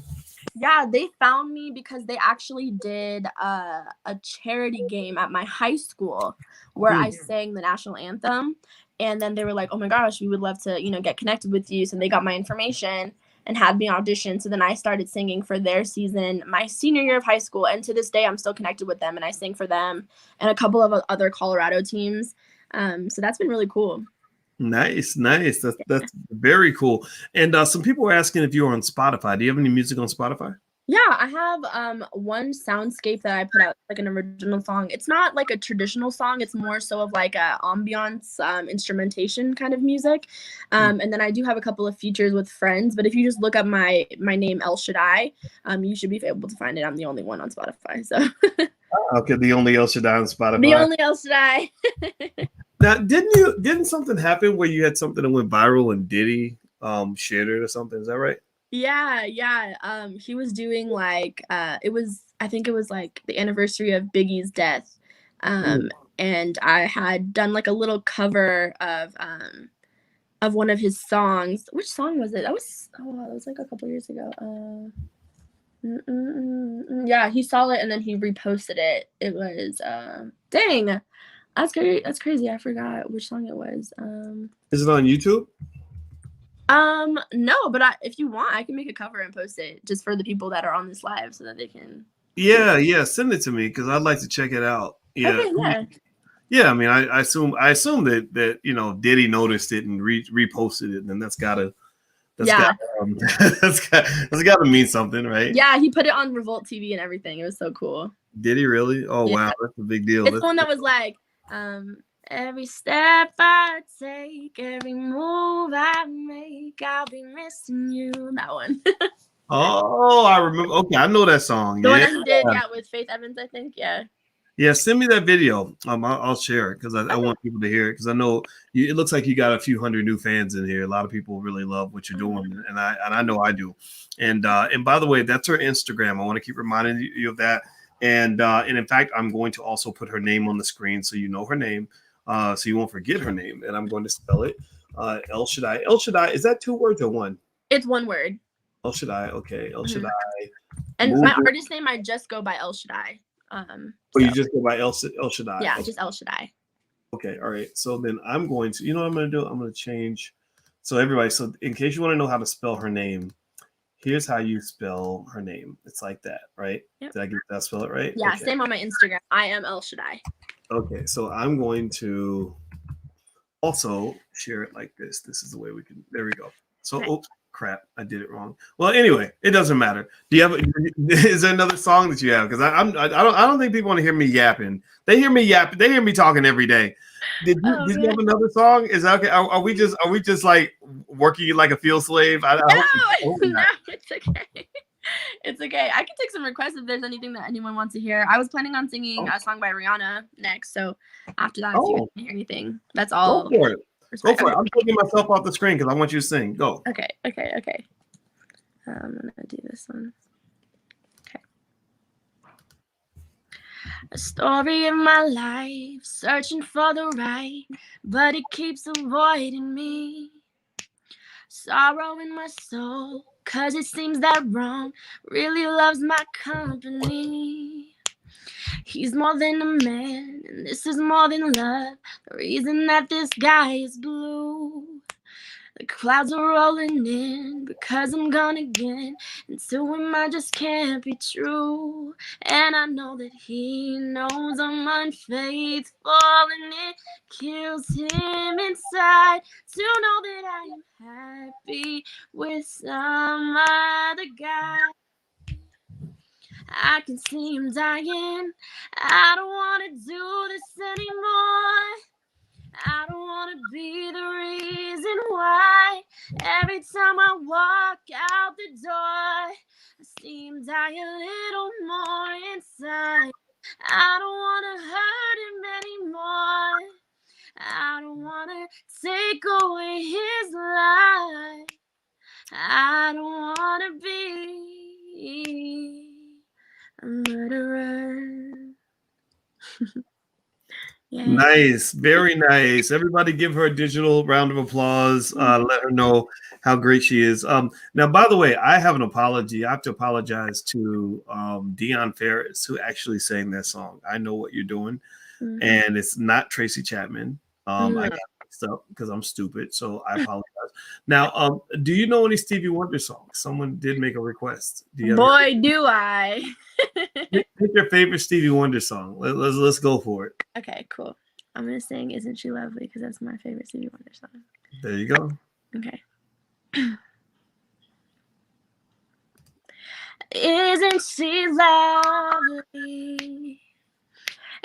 Yeah, they found me because they actually did a charity game at my high school where I sang the national anthem. And then they were like, oh my gosh, we would love to, get connected with you. So they got my information and had me audition. So then I started singing for their season my senior year of high school. And to this day, I'm still connected with them. And I sing for them and a couple of other Colorado teams. So that's been really cool. Nice. That's very cool. And some people were asking if you were on Spotify. Do you have any music on Spotify? Yeah, I have one soundscape that I put out, like an original song. It's not like a traditional song, it's more so of like a ambiance instrumentation kind of music. And then I do have a couple of features with friends, but if you just look up my name El Shaddai, you should be able to find it. I'm the only one on Spotify. So Okay, the only El Shaddai on the Spotify. only El Shaddai. Now, didn't something happen where you had something that went viral and Diddy shared it or something? Is that right? Yeah, yeah. He was doing like I think it was like the anniversary of Biggie's death. Mm. Um, and I had done like a little cover of one of his songs. Which song was it? That was that was like a couple years ago. Yeah, he saw it and then he reposted it. It was dang. That's crazy. I forgot which song it was. Is it on YouTube? No, but if you want, I can make a cover and post it just for the people that are on this live so that they can see it. Yeah, yeah. Send it to me because I'd like to check it out. Yeah, Okay, yeah. yeah. I mean, I assume that Diddy noticed it and reposted it, and that's got Yeah. that's got to mean something, right? Yeah, he put it on Revolt TV and everything. It was so cool. Did he really? Oh Yeah. wow, that's a big deal. It's the one that was like, every step I take, every move I make, I'll be missing you. That one. Oh, I remember. Okay, I know that song. The one Yeah, that he did, yeah, with Faith Evans, I think. Yeah. yeah. Send me that video. I'll share it because I Okay. want people to hear it because I know it looks like you got a few hundred new fans in here. A lot of people really love what you're doing, and I know I do. And by the way, that's her Instagram. I want to keep reminding you of that. And in fact, I'm going to also put her name on the screen so you know her name, so you won't forget her name. And I'm going to spell it El Shaddai. El Shaddai, is that 2 words or one? It's one word. El Shaddai. Okay, El Shaddai. And my artist name, I just go by El Shaddai. Oh, you just go by El Shaddai. Yeah, Okay. just El Shaddai. Okay, all right. So then I'm going to, you know what I'm going to do? I'm going to change. So everybody, so in case you want to know how to spell her name, here's how you spell her name. It's like that, right? Yep. Did I get that spell it right? Yeah, okay. Same on my Instagram. I am El Shaddai. Okay, so I'm going to also share it like this. This is the way we can, there we go. So, Nice. oops, crap, I did it wrong. Well, anyway, it doesn't matter. Do you have, is there another song that you have? Because I don't think people want to hear me yapping. They hear me yapping. They hear me talking every day. Did you have another song? Is that okay? Are we just like working you like a field slave? I hope No, it's okay. It's okay. I can take some requests if there's anything that anyone wants to hear. I was planning on singing a song by Rihanna next. So after that, if you want to hear anything, that's all. Go for it. Go for Okay. it. I'm taking myself off the screen because I want you to sing. Go. Okay. I'm gonna do this one. Okay. A story of my life, searching for the right, but it keeps avoiding me. Sorrow in my soul, 'cause it seems that wrong really loves my company. He's more than a man, and this is more than love. The reason that this guy is blue. The clouds are rolling in because I'm gone again, and to him I just can't be true. And I know that he knows I'm unfaithful, and it kills him inside to know that I am happy with some other guy. I can see him dying. I don't want to do this anymore. I don't want to be the reason why every time I walk out the door, I see him die a little more inside. I don't want to hurt him anymore. I don't want to take away his life. I don't want to be a murderer. Yeah. Nice, very nice. Everybody give her a digital round of applause. Let her know how great she is. Now, by the way, I have an apology. I have to apologize to Dion Ferris, who actually sang that song. I know what you're doing, and it's not Tracy Chapman. I got mixed up because I'm stupid, so I apologize. Now, do you know any Stevie Wonder songs? Someone did make a request. Boy, do I. Pick your favorite Stevie Wonder song. Let's go for it. Okay, cool. I'm gonna sing "Isn't She Lovely" because that's my favorite Stevie Wonder song. There you go. Okay. Isn't she lovely?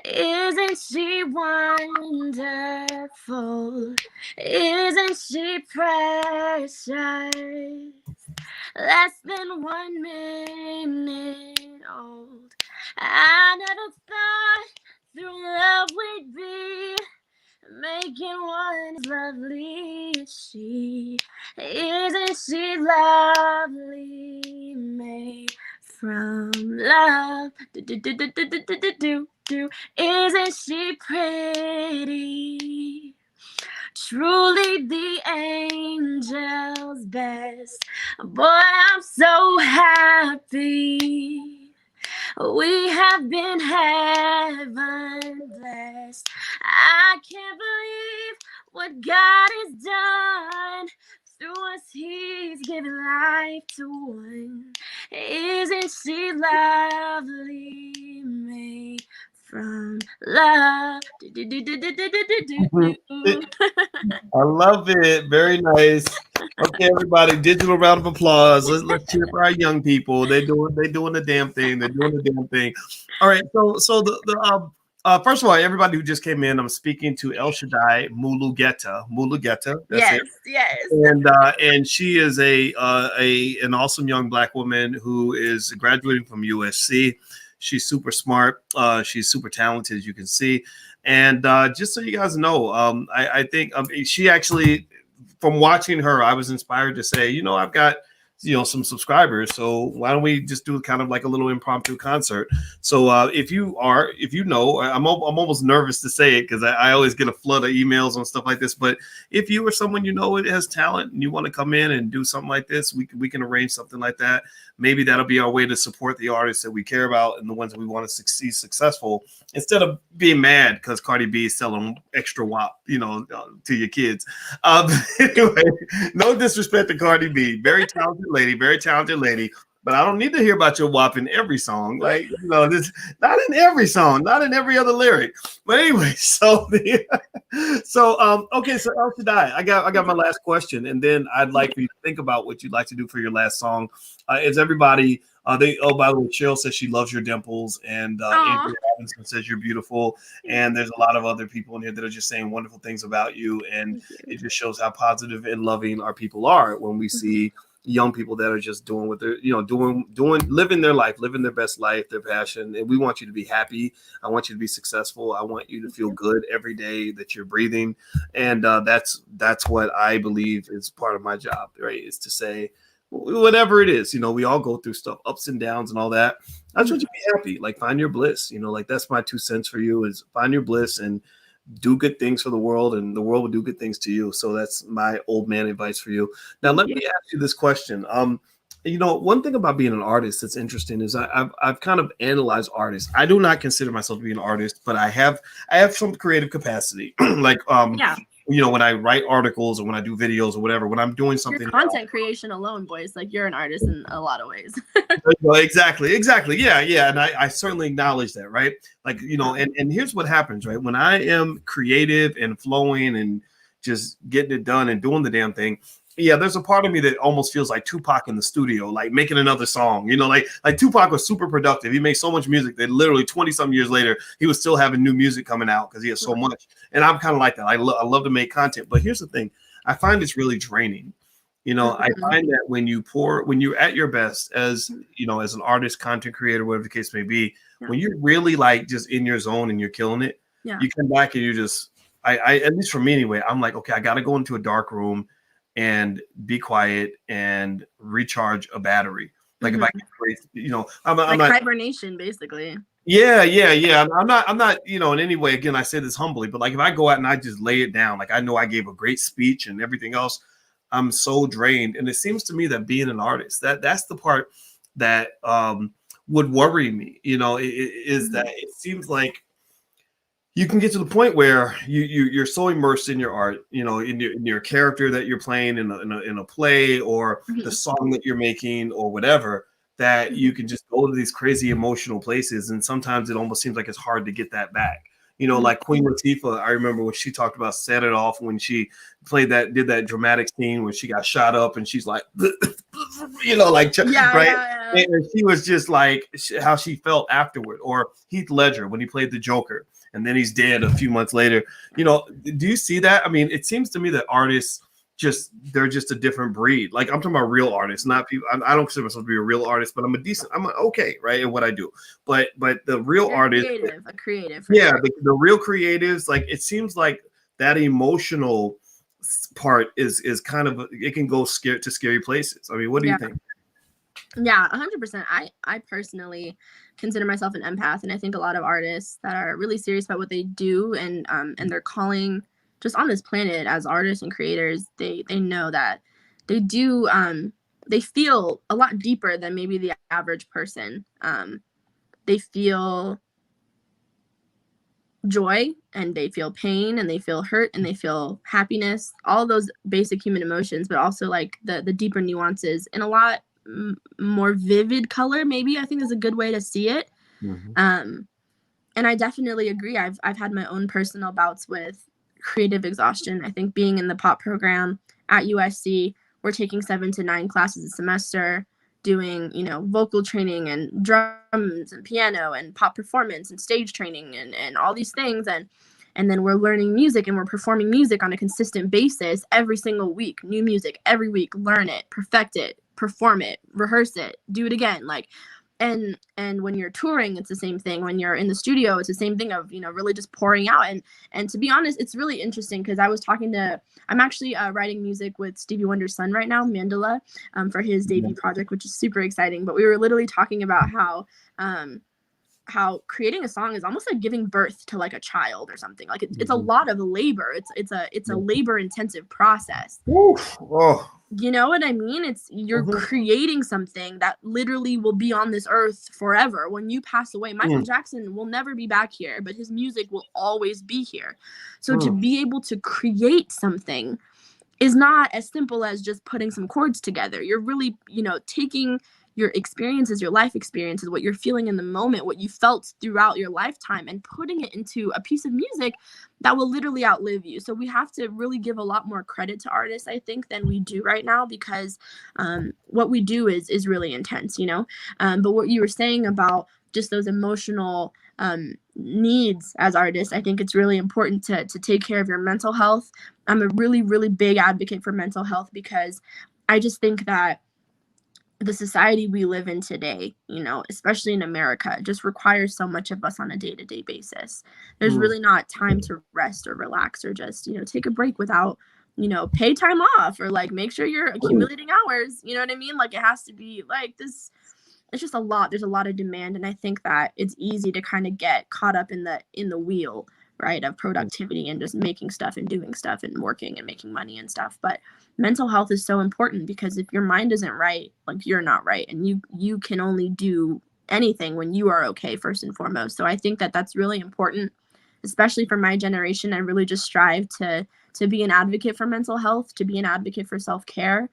Isn't she wonderful? Isn't she precious? Less than 1 minute old. I never thought through love we'd be making one as lovely as she. Isn't she lovely? Made from love. Isn't she pretty? Truly the angel's best. Boy, I'm so happy. We have been heaven blessed. I can't believe what God has done. Through us, He's given life to one. Isn't she lovely? Made from love. I love it. Very nice. Okay, everybody, digital round of applause. Let's cheer for our young people. They're doing the damn thing. They're doing the damn thing. All right. So first of all, everybody who just came in, I'm speaking to El Shaddai Mulugeta. Mulugeta. That's it. Yes. And she is an awesome young Black woman who is graduating from USC. She's super smart. She's super talented, as you can see. And just so you guys know, I think she actually, from watching her, I was inspired to say, I've got, some subscribers. So why don't we just do kind of like a little impromptu concert? So if you know, I'm almost nervous to say it because I always get a flood of emails on stuff like this. But if you or someone it has talent and you want to come in and do something like this, we can arrange something like that. Maybe that'll be our way to support the artists that we care about and the ones that we want to see successful, instead of being mad because Cardi B is selling extra WAP, to your kids. Anyway, no disrespect to Cardi B, very talented lady. But I don't need to hear about your WAP in every song. Like, this not in every song, not in every other lyric. But anyway, okay, so El Shaddai, I got my last question, and then I'd like for you to think about what you'd like to do for your last song. Is everybody by the way, Cheryl says she loves your dimples, and Andrew Robinson says you're beautiful, and there's a lot of other people in here that are just saying wonderful things about you, and it just shows how positive and loving our people are when we see young people that are just doing what they're, living their life, living their best life, their passion. And we want you to be happy. I want you to be successful. I want you to feel good every day that you're breathing. And that's what I believe is part of my job, right? Is to say, whatever it is, we all go through stuff, ups and downs and all that. I just want you to be happy, like find your bliss, like that's my 2 cents for you, is find your bliss and do good things for the world, and the world will do good things to you. So that's my old man advice for you. Now, let me ask you this question. One thing about being an artist that's interesting is I've kind of analyzed artists. I do not consider myself to be an artist, but I have some creative capacity. Like, when I write articles or when I do videos or whatever, when I'm doing something. Your content creation alone, Boyce, like you're an artist in a lot of ways. Exactly. Yeah. And I certainly acknowledge that, right? Like, and here's what happens, right? When I am creative and flowing and just getting it done and doing the damn thing, there's a part of me that almost feels like Tupac in the studio, like making another song, like Tupac was super productive. He made so much music that literally 20 some years later, he was still having new music coming out because he has so much. And I'm kind of like that. I love to make content, but here's the thing. I find it's really draining. I find that when you're at your best as, as an artist, content creator, whatever the case may be, when you're really like just in your zone and you're killing it, you come back and you just, I at least for me anyway, I'm like, okay, I got to go into a dark room and be quiet and recharge a battery. Like if I get crazy, I'm like hibernation, basically. Yeah. I'm not, in any way, again, I say this humbly, but like if I go out and I just lay it down, like I know I gave a great speech and everything else, I'm so drained. And it seems to me that being an artist, that's the part that would worry me, is that it seems like you can get to the point where you're so immersed in your art, in your character that you're playing in a play or the song that you're making or whatever, that you can just go to these crazy emotional places. And sometimes it almost seems like it's hard to get that back. You know, like Queen Latifah, I remember when she talked about Set It Off, when she did that dramatic scene where she got shot up and she's like, you know, like, right? And she was just like how she felt afterward. Or Heath Ledger when he played the Joker and then he's dead a few months later. You know, do you see that? I mean, it seems to me that artists they're just a different breed. Like, I'm talking about real artists, not people. I don't consider myself to be a real artist, but I'm okay, right, in what I do. But the real artist, a creative. Yeah, sure. The real creatives, like, it seems like that emotional part is kind of, it can go to scary places. I mean, what do you think? Yeah, 100%. I personally consider myself an empath, and I think a lot of artists that are really serious about what they do and their calling just on this planet as artists and creators, they know that they do they feel a lot deeper than maybe the average person. They feel joy and they feel pain and they feel hurt and they feel happiness, all those basic human emotions, but also like the deeper nuances in a lot more vivid color, maybe, I think is a good way to see it. And I definitely agree. I've had my own personal bouts with creative exhaustion. I think being in the pop program at USC, we're taking 7 to 9 classes a semester, doing, you know, vocal training and drums and piano and pop performance and stage training and all these things. And then we're learning music and we're performing music on a consistent basis every single week. New music every week. Learn it, perfect it, perform it, rehearse it, do it again. Like, and when you're touring, it's the same thing. When you're in the studio, it's the same thing of, you know, really just pouring out. And to be honest, it's really interesting because I'm actually writing music with Stevie Wonder's son right now, Mandela, for his debut project, which is super exciting. But we were literally talking about how creating a song is almost like giving birth to like a child or something. Like it's a lot of labor. It's a labor intensive process. You know what I mean? You're creating something that literally will be on this earth forever. When you pass away, Michael Jackson will never be back here, but his music will always be here. So to be able to create something is not as simple as just putting some chords together. You're really, you know, taking your experiences, your life experiences, what you're feeling in the moment, what you felt throughout your lifetime, and putting it into a piece of music that will literally outlive you. So we have to really give a lot more credit to artists, I think, than we do right now, because what we do is really intense, you know. But what you were saying about just those emotional needs as artists, I think it's really important to take care of your mental health. I'm a really, really big advocate for mental health because I just think that the society we live in today, you know, especially in America, just requires so much of us on a day-to-day basis. There's really not time to rest or relax or just, you know, take a break without, you know, pay time off or like make sure you're accumulating hours. You know what I mean? Like, it has to be like this. It's just a lot. There's a lot of demand. And I think that it's easy to kind of get caught up in the wheel, right, of productivity and just making stuff and doing stuff and working and making money and stuff. But mental health is so important because if your mind isn't right, like, you're not right. And you can only do anything when you are okay, first and foremost. So I think that that's really important, especially for my generation. I really just strive to be an advocate for mental health, to be an advocate for self-care.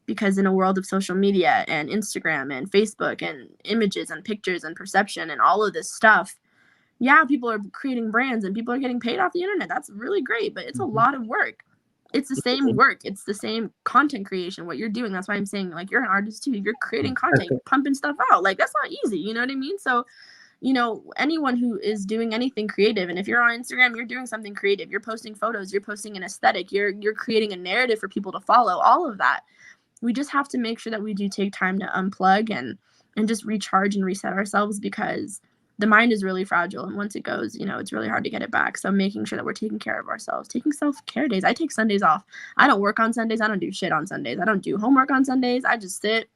Because in a world of social media and Instagram and Facebook and images and pictures and perception and all of this stuff, yeah, people are creating brands and people are getting paid off the internet. That's really great, but it's a lot of work. It's the same work. It's the same content creation, what you're doing. That's why I'm saying, like, you're an artist too. You're creating content, you're pumping stuff out. Like, that's not easy. You know what I mean? So, you know, anyone who is doing anything creative, and if you're on Instagram, you're doing something creative. You're posting photos, you're posting an aesthetic, you're creating a narrative for people to follow, all of that. We just have to make sure that we do take time to unplug and just recharge and reset ourselves, because the mind is really fragile, and once it goes, you know, it's really hard to get it back. So making sure that we're taking care of ourselves, taking self-care days. I take Sundays off. I don't work on Sundays. I don't do shit on Sundays. I don't do homework on Sundays. I just sit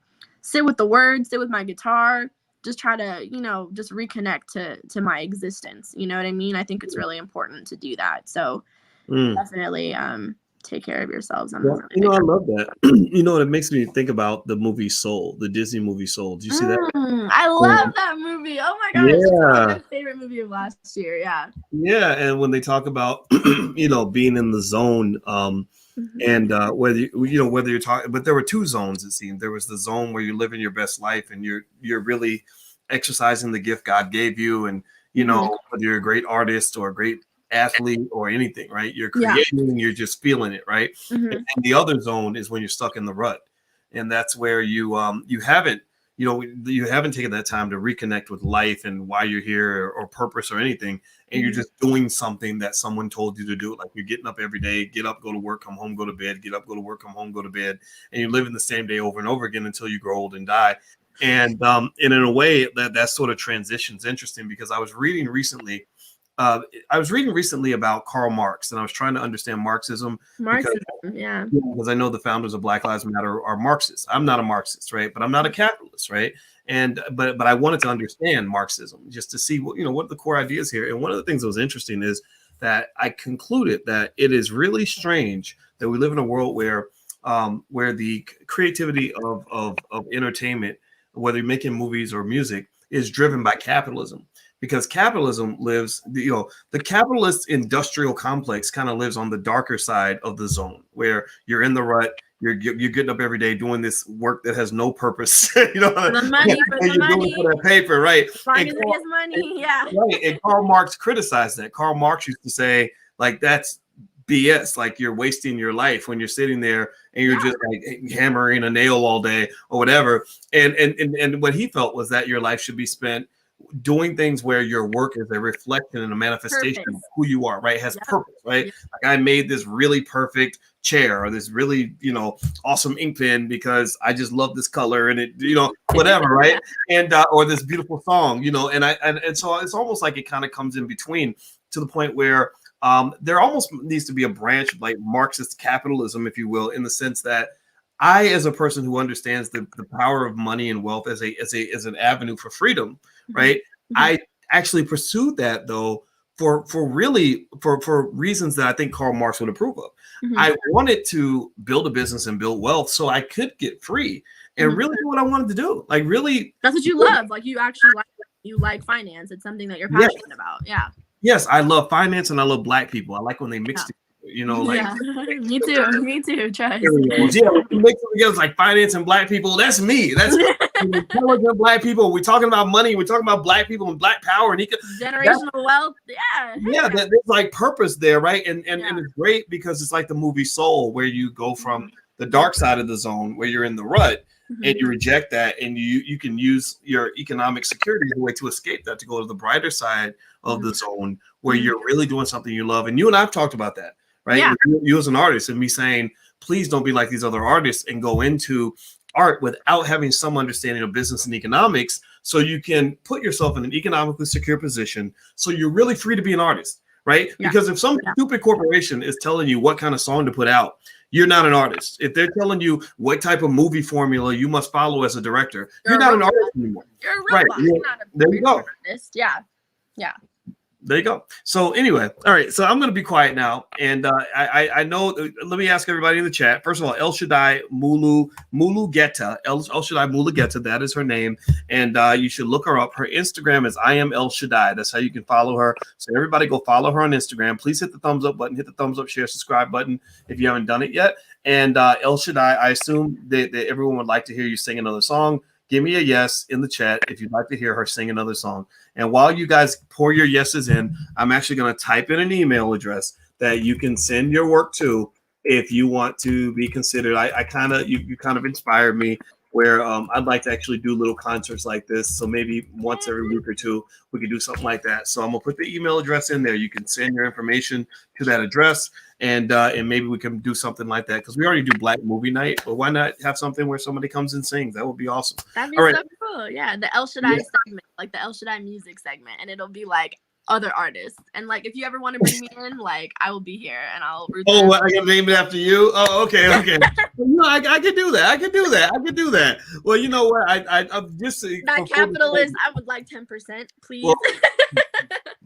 with the words, sit with my guitar, just try to, you know, just reconnect to my existence. You know what I mean? I think it's really important to do that. So definitely take care of yourselves. I love that. You know, it makes me think about the movie Soul, the Disney movie Soul. Did you see that? I love that movie. Oh my gosh, it's my favorite movie of last year. Yeah, and when they talk about you know, being in the zone, and whether you're talking, but there were two zones, it seemed. There was the zone where you're living your best life and you're really exercising the gift God gave you, and you know, whether you're a great artist or a great athlete or anything, right? You're Yeah. creating, you're just feeling it, right? Mhm. And the other zone is when you're stuck in the rut, and that's where you haven't, you know, you haven't taken that time to reconnect with life and why you're here or purpose or anything, and you're just doing something that someone told you to do. Like you're getting up every day, get up, go to work, come home, go to bed, get up, go to work, come home, go to bed, and you're living the same day over and over again until you grow old and die. And in a way that sort of transition's interesting, because I was reading recently about Karl Marx, and I was trying to understand Marxism Marxism, yeah. because I know the founders of Black Lives Matter are Marxists. I'm not a Marxist, right? But I'm not a capitalist, right? And but I wanted to understand Marxism just to see what, you know, what the core ideas here. And one of the things that was interesting is that I concluded that it is really strange that we live in a world where the creativity of entertainment, whether you're making movies or music, is driven by capitalism. Because capitalism lives, you know, the capitalist industrial complex kind of lives on the darker side of the zone, where you're in the rut, you're getting up every day doing this work that has no purpose, you know, For the money, for and the you're money. doing it for that paper, right? As long And as it gets money, yeah. right. And Karl Marx criticized that. Karl Marx used to say, like, that's BS. Like, you're wasting your life when you're sitting there and you're just like hammering a nail all day or whatever. And what he felt was that your life should be spent doing things where your work is a reflection and a manifestation of who you are, right? It has purpose, right? Like I made this really perfect chair or this really, you know, awesome ink pen because I just love this color and it, you know, whatever, right? And or this beautiful song, you know, and so it's almost like it kind of comes in between, to the point where there almost needs to be a branch of like Marxist capitalism, if you will, in the sense that I, as a person who understands the power of money and wealth as an avenue for freedom, right? I actually pursued that though for reasons that I think Karl Marx would approve of. I wanted to build a business and build wealth so I could get free and really do what I wanted to do. Like really, that's what you love. Like you actually like finance. It's something that you're passionate about. Yeah. Yes, I love finance and I love Black people. I like when they mix together. You know, like me too, Trust. Yeah, we mix it together like finance and Black people. That's me. That's intelligent Black people. We're talking about money. We're talking about Black people and Black power and generational wealth. Yeah, there's like purpose there, right? And it's great because it's like the movie Soul, where you go from the dark side of the zone, where you're in the rut, and you reject that, and you can use your economic security as a way to escape that, to go to the brighter side of the zone, where you're really doing something you love. And you and I've talked about that. Right. Yeah. You as an artist, and me saying, please don't be like these other artists and go into art without having some understanding of business and economics, so you can put yourself in an economically secure position so you're really free to be an artist. Right. Yeah. Because if some stupid corporation is telling you what kind of song to put out, you're not an artist. If they're telling you what type of movie formula you must follow as a director, you're not an artist anymore. You're a robot. You're not a there you go. Artist. Yeah. Yeah. There you go. So anyway, all right. So I'm going to be quiet now, and I know. Let me ask everybody in the chat. First of all, El Shaddai Mulugeta. El Shaddai Mulugeta. That is her name, and you should look her up. Her Instagram is I am El Shaddai. That's how you can follow her. So everybody go follow her on Instagram. Please hit the thumbs up button. Hit the thumbs up, share, subscribe button if you haven't done it yet. And El Shaddai, I assume that everyone would like to hear you sing another song. Give me a yes in the chat if you'd like to hear her sing another song. And while you guys pour your yeses in, I'm actually going to type in an email address that you can send your work to if you want to be considered. I kind of, you kind of inspired me where I'd like to actually do little concerts like this. So maybe once every week or two, we could do something like that. So I'm gonna put the email address in there. You can send your information to that address, and maybe we can do something like that, because we already do Black Movie Night. But why not have something where somebody comes and sings? That would be awesome. That'd be so cool. Yeah, the El Shaddai segment, like the El Shaddai music segment, and it'll be like other artists. And like, if you ever want to bring me in, like I will be here and I'll root them. I can name it after you. Oh, okay. No, I can do that. I can do that. Well, you know what? I'm just that capitalist. I would like 10%, please. Well,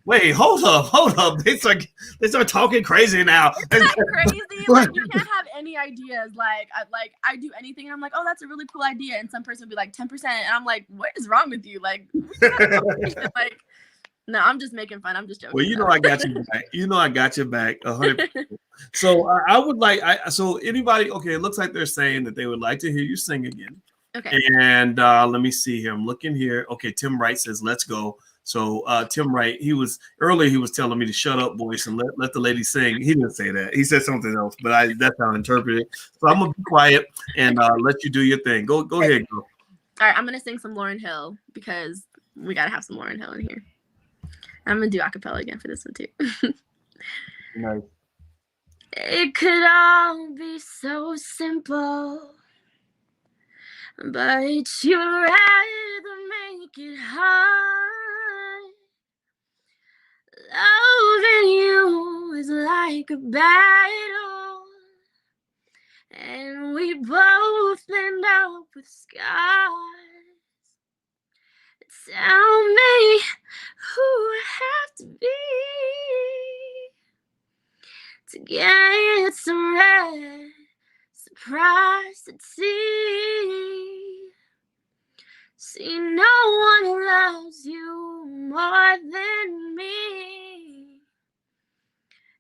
wait, hold up. They start talking crazy now. Isn't that crazy? Like, you can't have any ideas. Like I do anything and I'm like, oh, that's a really cool idea, and some person will be like 10%, and I'm like, what is wrong with you? Like, like. No, I'm just making fun. I'm just joking. Well, you know I got you back. You know I got your back 100%. So I would like, so anybody, okay, it looks like they're saying that they would like to hear you sing again. Okay. And let me see here. I'm looking here. Okay, Tim Wright says, let's go. So Tim Wright, he was telling me to shut up, Boyce, and let the lady sing. He didn't say that. He said something else, but that's how I interpreted it. So I'm gonna be quiet and let you do your thing. Go ahead, girl. All right, I'm gonna sing some Lauryn Hill because we gotta have some Lauryn Hill in here. I'm gonna do a cappella again for this one too. Nice. It could all be so simple, but you'd rather make it hard. Loving you is like a battle, and we both end up with scars. Tell me who I have to be to get some rest, surprised to see. See, no one loves you more than me,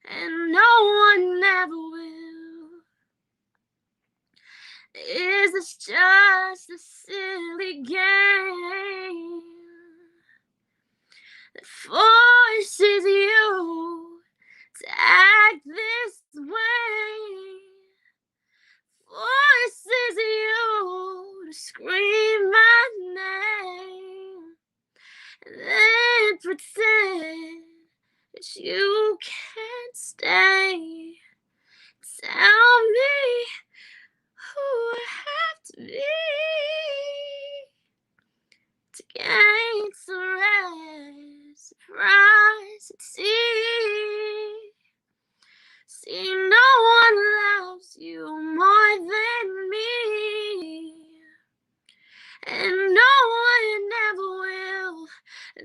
and no one ever will. Is this just a silly game that forces you to act this way? Forces you to scream my name and then pretend that you can't stay. Tell me who I have to be to gain some rest, surprise and see. See, no one loves you more than me, and no one ever will.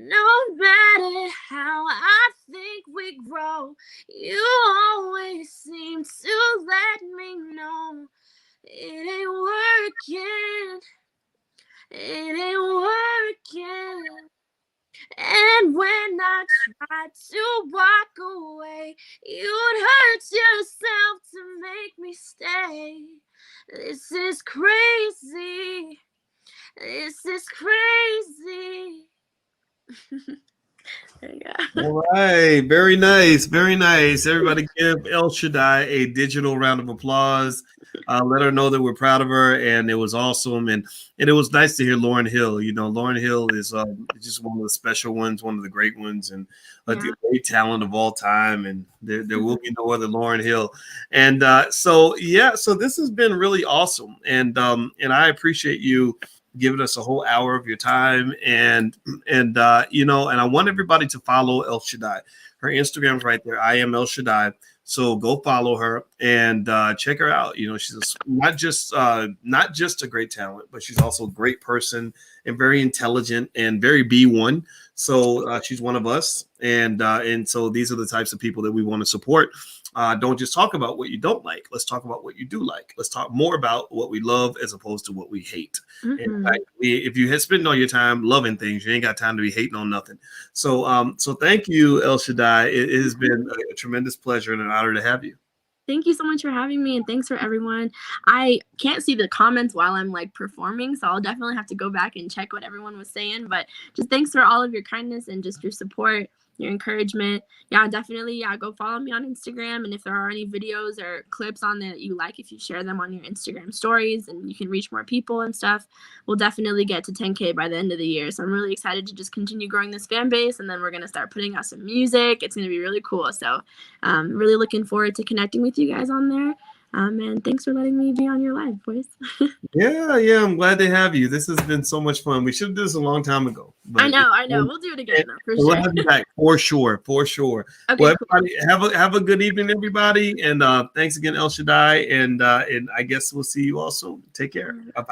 No matter how I think we grow, you always seem to let me know it ain't working. It ain't working. And when I tried to walk away, you'd hurt yourself to make me stay. This is crazy. This is crazy. There you go. All right. Very nice. Very nice. Everybody give El Shaddai a digital round of applause. Let her know that we're proud of her, and it was awesome. And it was nice to hear Lauryn Hill. You know, Lauryn Hill is just one of the special ones, one of the great ones, and a great talent of all time. And there will be no other Lauryn Hill. And so this has been really awesome. And I appreciate you giving us a whole hour of your time, and I want everybody to follow El Shaddai. Her Instagram's right there. I am El Shaddai. So go follow her and check her out. You know, she's not just a great talent, but she's also a great person and very intelligent and very B1. So she's one of us, and so these are the types of people that we want to support. Don't just talk about what you don't like. Let's talk about what you do like. Let's talk more about what we love as opposed to what we hate. Mm-hmm. In fact, if you spend all your time loving things, you ain't got time to be hating on nothing. So thank you, El Shaddai. It has been a tremendous pleasure and an honor to have you. Thank you so much for having me, and thanks for everyone. I can't see the comments while I'm performing, so I'll definitely have to go back and check what everyone was saying. But just thanks for all of your kindness and just your support, your encouragement. Definitely go follow me on Instagram, and if there are any videos or clips on there that you like, if you share them on your Instagram stories and you can reach more people and stuff, we'll definitely get to 10K by the end of the year. So I'm really excited to just continue growing this fan base, and then we're going to start putting out some music. It's going to be really cool. So really looking forward to connecting with you guys on there. And thanks for letting me be on your live, Boyce. Yeah, I'm glad to have you. This has been so much fun. We should have done this a long time ago. I know. We'll do it again, for sure. We'll have you back for sure. Okay, well, everybody, have a good evening, everybody, and thanks again, El Shaddai, and I guess we'll see you all soon. Take care. Bye-bye.